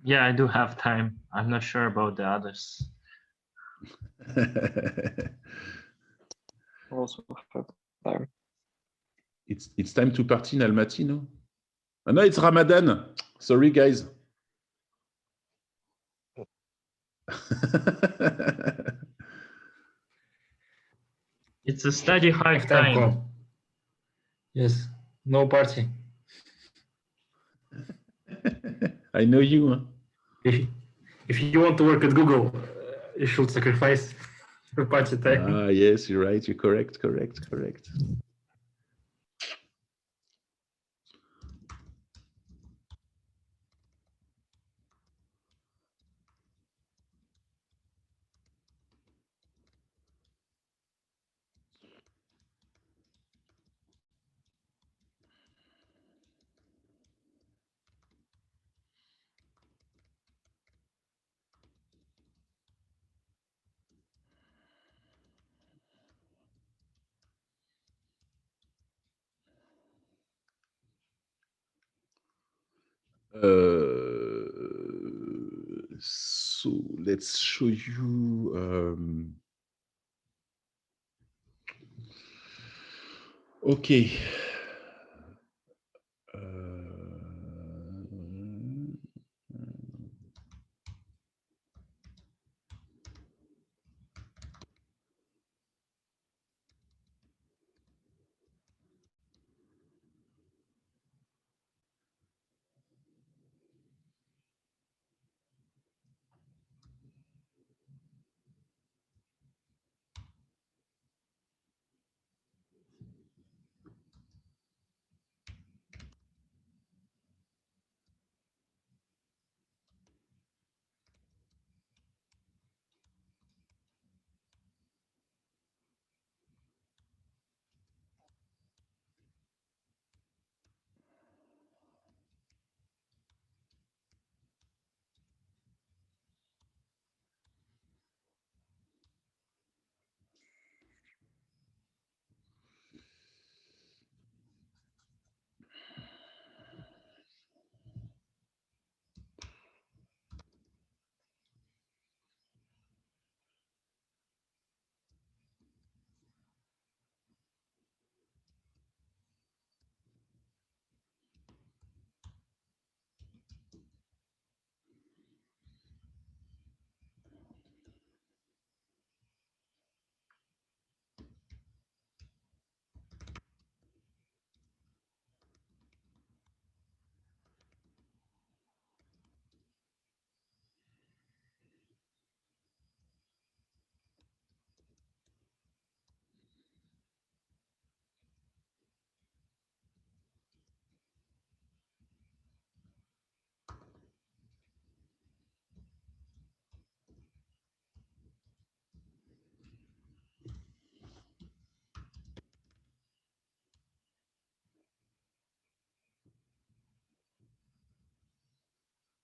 Yeah, I do have time. I'm not sure about the others. Also have time. It's time to party in Almaty, no? Oh, no, it's Ramadan. Sorry, guys. It's a study hard Have time, time. Cole. Yes, no party. I know you. Huh? If you want to work at Google, you should sacrifice your party time. Ah, yes, you're right. You're correct. So let's show you. Okay.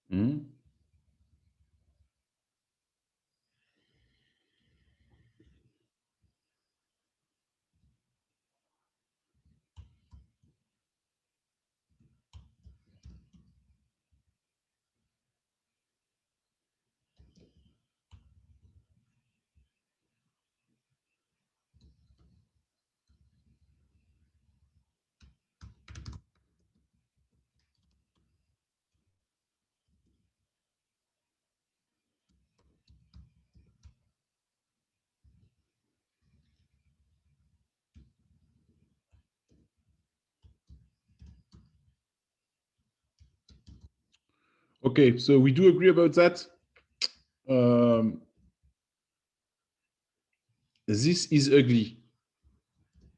Hmm? Okay, so we do agree about that. This is ugly.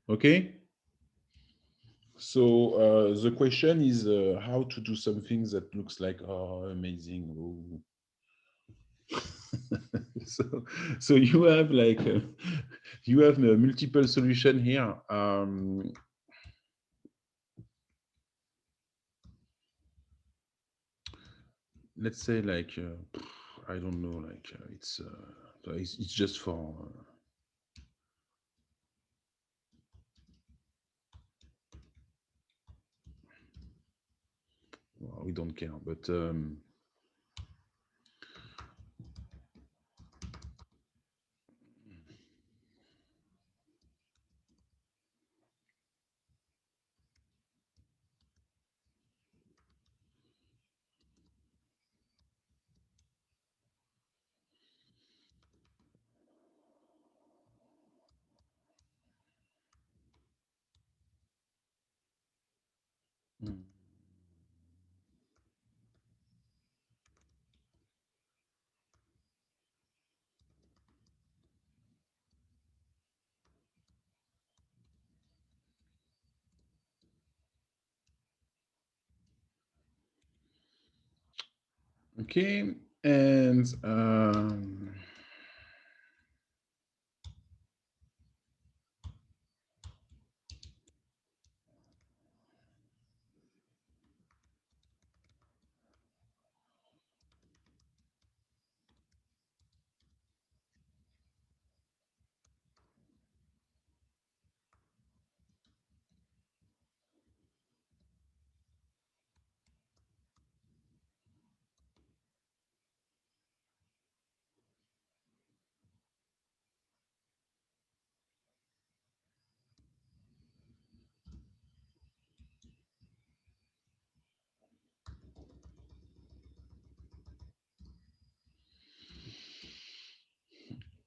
Okay. So the question is how to do something that looks like amazing. Oh. so you have like you have a multiple solution here. Let's say like I don't know, like it's just for well, we don't care, but Mm. Okay, and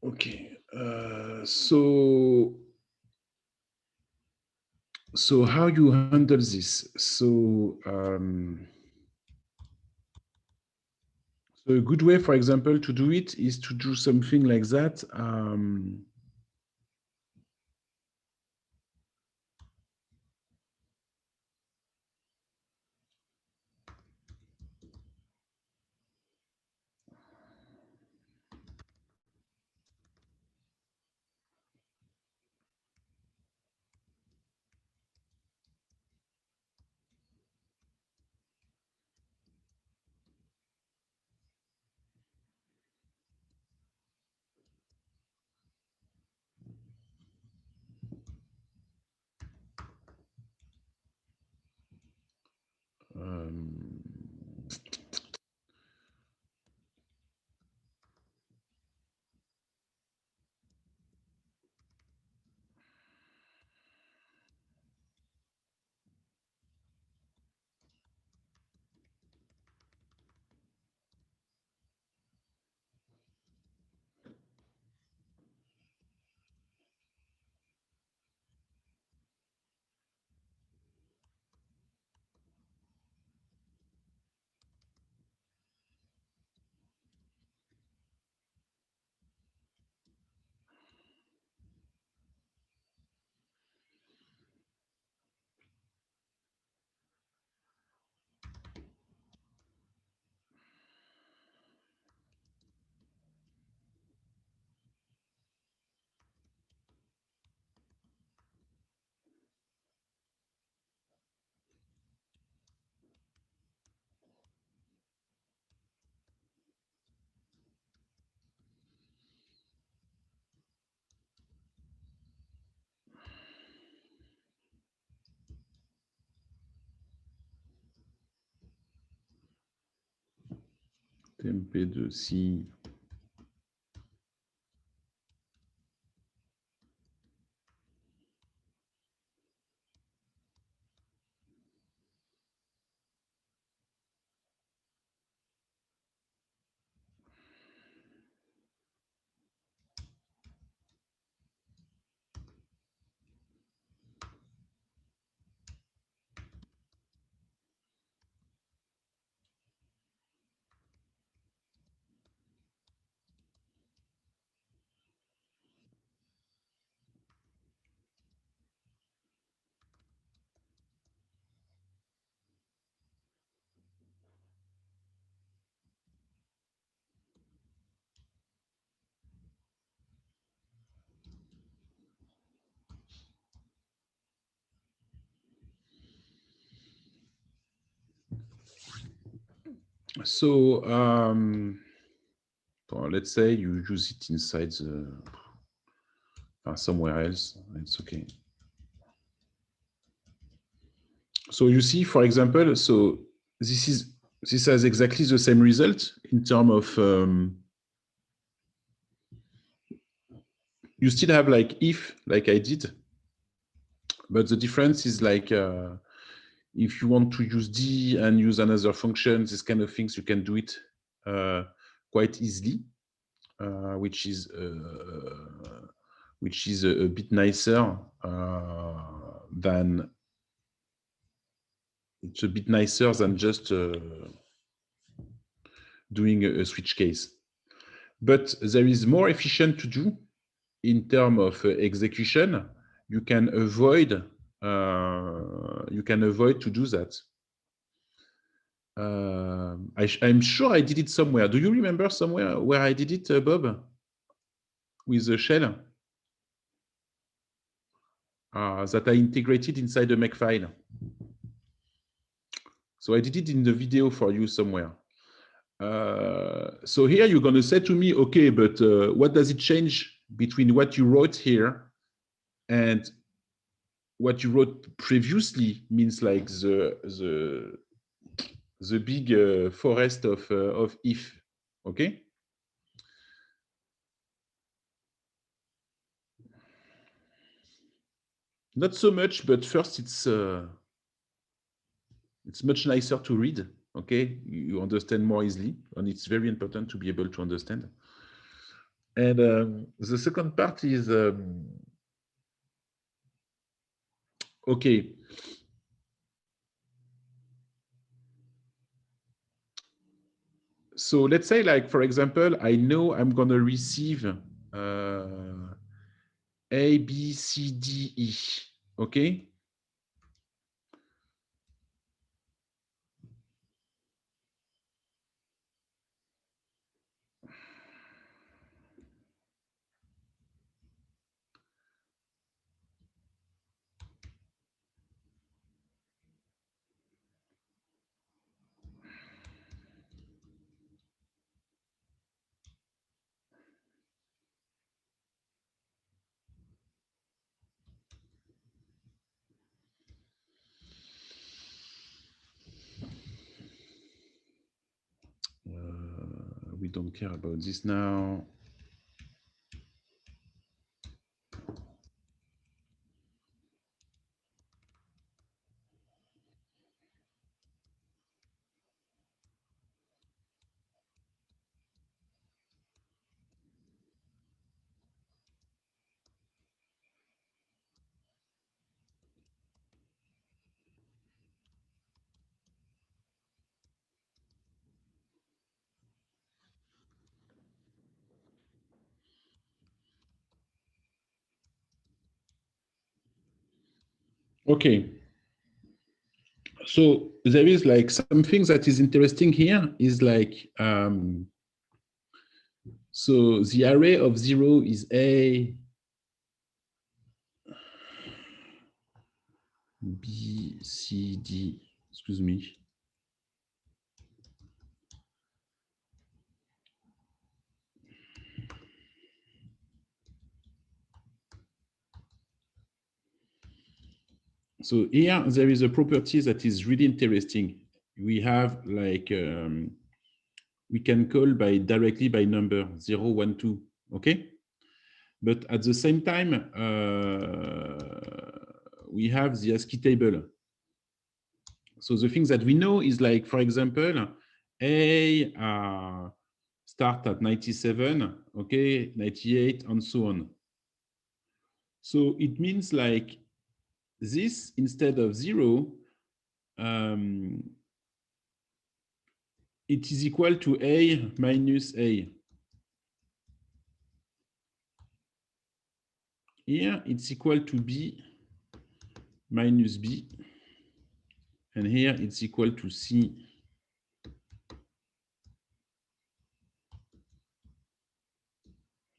okay, so how you handle this? So so a good way, for example, to do it is to do something like that. Um, TMP2C. So well, let's say you use it inside the somewhere else. It's okay. So you see, for example, so this has exactly the same result in terms of you still have like if, like I did, but the difference is like if you want to use D and use another function, this kind of things, you can do it quite easily, which is a bit nicer than it's a bit nicer than just doing a switch case. But there is more efficient to do in terms of execution. You can avoid to do that. I'm sure I did it somewhere. Do you remember somewhere where I did it, Bob? With the shell that I integrated inside the Makefile. So I did it in the video for you somewhere. So here you're going to say to me, okay, but what does it change between what you wrote here and what you wrote previously? Means like the big forest of if, okay? Not so much, but first it's much nicer to read, okay? You understand more easily, and it's very important to be able to understand. And the second part is, okay. So let's say, like, for example, I know I'm going to receive A, B, C, D, E, okay? We don't care about this now. Okay. So there is like something that is interesting here is like, so the array of 0 is A, B, C, D, excuse me. So here there is a property that is really interesting. We have like, we can call directly by number 0, 1, 2, okay? But at the same time, we have the ASCII table. So the things that we know is like, for example, A start at 97, okay, 98, and so on. So it means like this, instead of 0, it is equal to A minus A. Here, it's equal to B minus B. And here, it's equal to C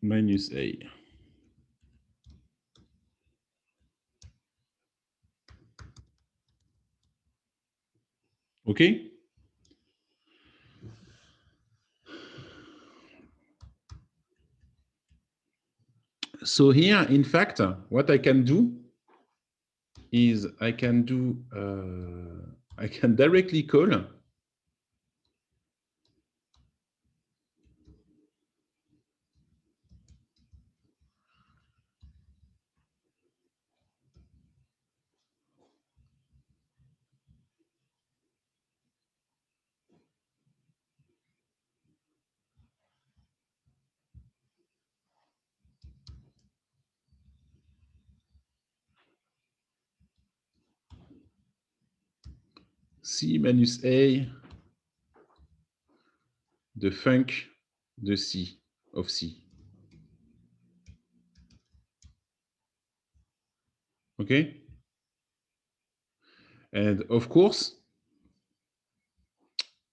minus A. Okay? So here, in fact, what I can do is I can directly call C minus A, the func de C, of C. Okay? And of course,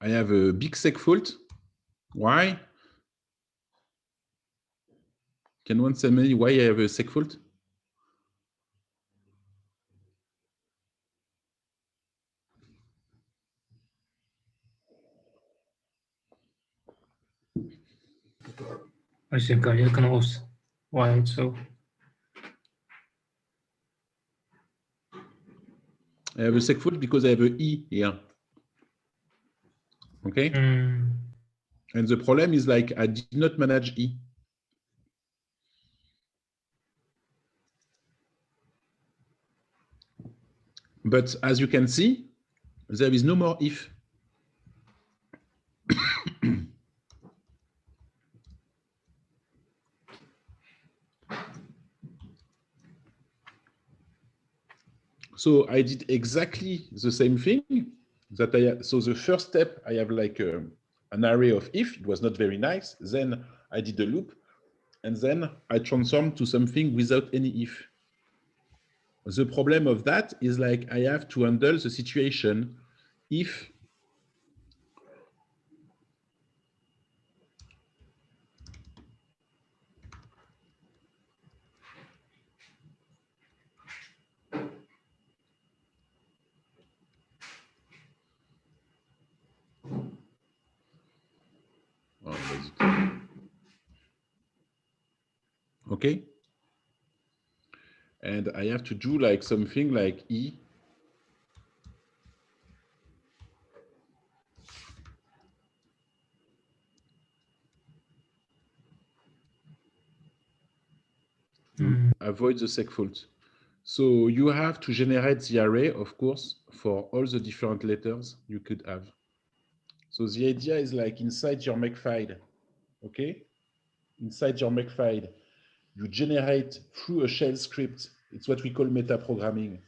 I have a big seg fault. Why? Can one tell me why I have a seg fault? I think I can also why it's so. I have a seg fault because I have a E here. Okay? And the problem is like I did not manage E. But as you can see, there is no more if. So I did exactly the same thing that so the first step, I have like an array of if. It was not very nice. Then I did a loop, and then I transformed to something without any if. The problem of that is like I have to handle the situation if okay, and I have to do like something like E. Avoid the seg fault. So you have to generate the array, of course, for all the different letters you could have. So the idea is like inside your Makefile, okay? Inside your Makefile, you generate through a shell script. It's what we call metaprogramming.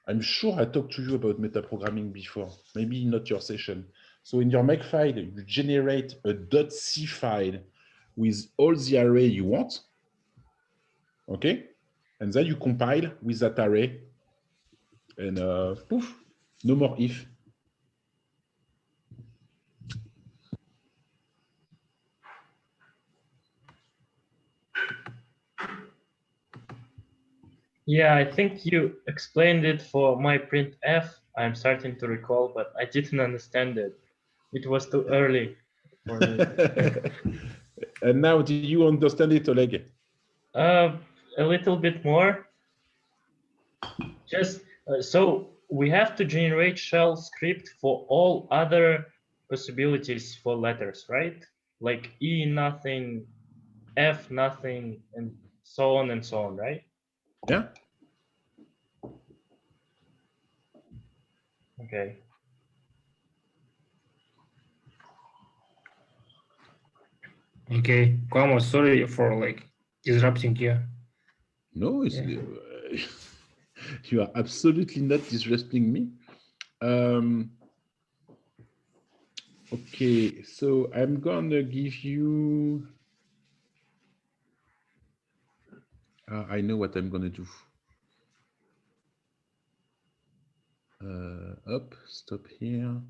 I'm sure I talked to you about metaprogramming before, maybe not your session. So in your Makefile, you generate a .c file with all the array you want, okay? And then you compile with that array, and poof, no more if. Yeah, I think you explained it for my printf. I'm starting to recall, but I didn't understand it. It was too early for me. And now, do you understand it, Oleg? A little bit more. Just so we have to generate shell script for all other possibilities for letters, right? Like E nothing, F nothing, and so on, right? Yeah. Okay. Okay, Kwamo, sorry for like disrupting you. No, it's, Yeah. you are absolutely not disrespecting me. Okay, so I'm gonna give you. I know what I'm gonna do. Up, stop here.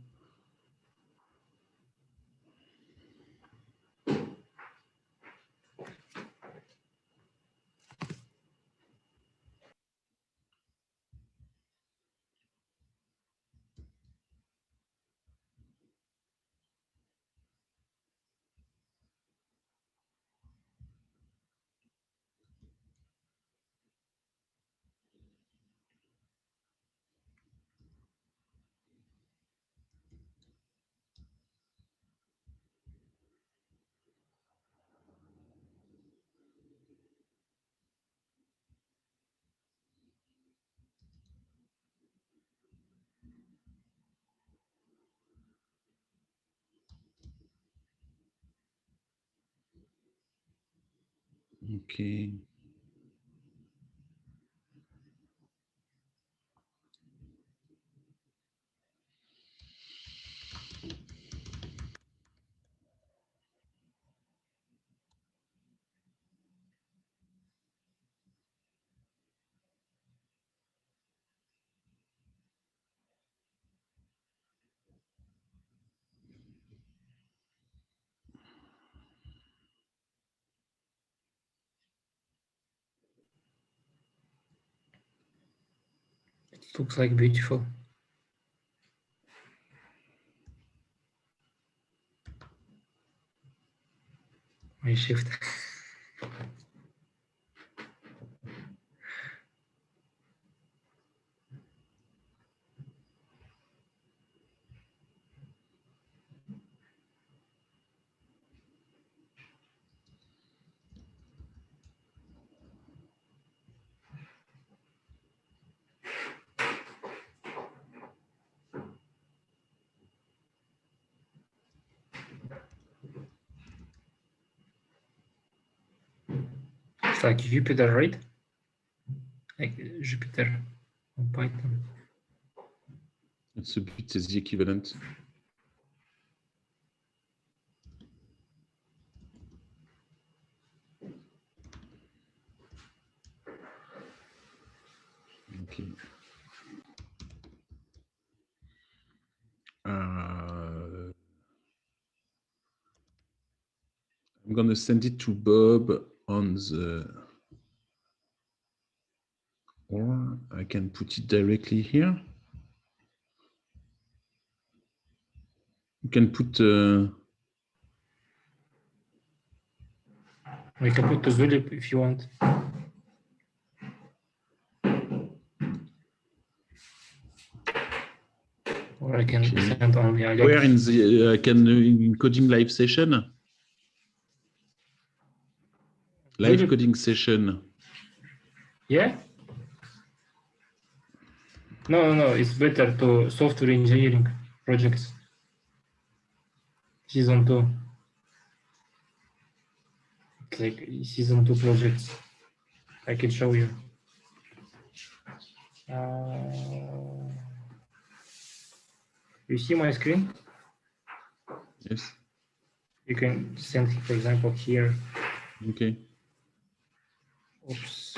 Okay. Looks like beautiful. My shift. It's like Jupyter, right? Like Jupyter on Python. It's a bit the equivalent. Okay. I'm gonna send it to Bob on the, or I can put it directly here. You can put We can put to Zulip if you want. Or I can Okay. send only Alex. where in the can in coding live session. Live Zulip. coding session. Yeah? No, it's better to software engineering projects. Season 2. It's like season 2 projects. I can show you. You see my screen? Yes. You can send, for example, here. Okay. Oops.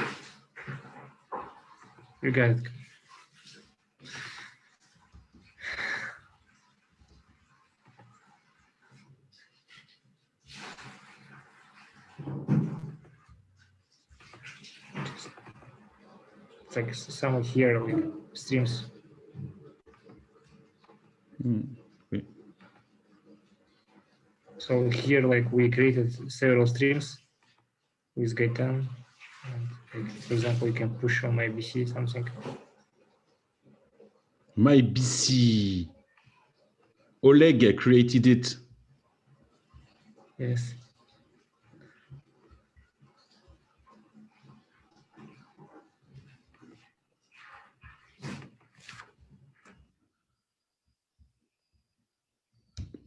You got it. It's like some here, like streams. Okay. So here, like we created several streams with Gaetan. And, like, for example, you can push on my BC something. My BC. Oleg created it. Yes.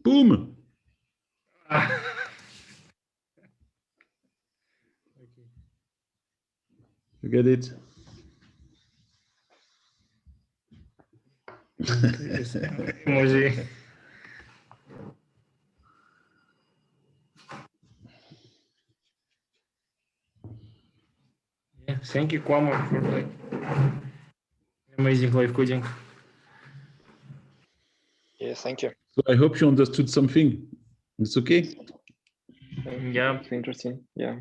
Boom. You get it? Emoji. Yeah, thank you, Kwame, for like amazing live coding. Yes, thank you. So I hope you understood something. It's okay. Yeah. It's interesting. Yeah.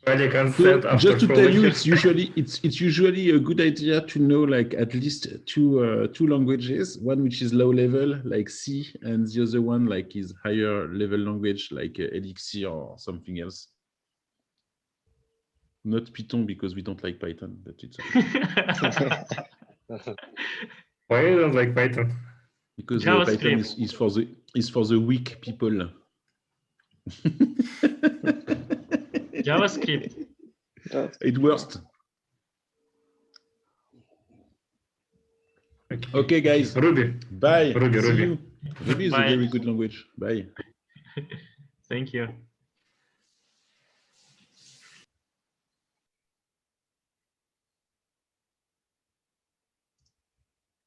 Well, you can So send after just to for tell you, lecture. it's usually a good idea to know like at least two languages. One which is low level like C, and the other one like is higher level language like Elixir or something else. Not Python because we don't like Python, but it's Why you don't like Python? because JavaScript. Python is for the weak people. JavaScript. It worst. Okay, guys. Ruby. Bye. Ruby. See you. Ruby is a Bye. very good language. Bye. Thank you.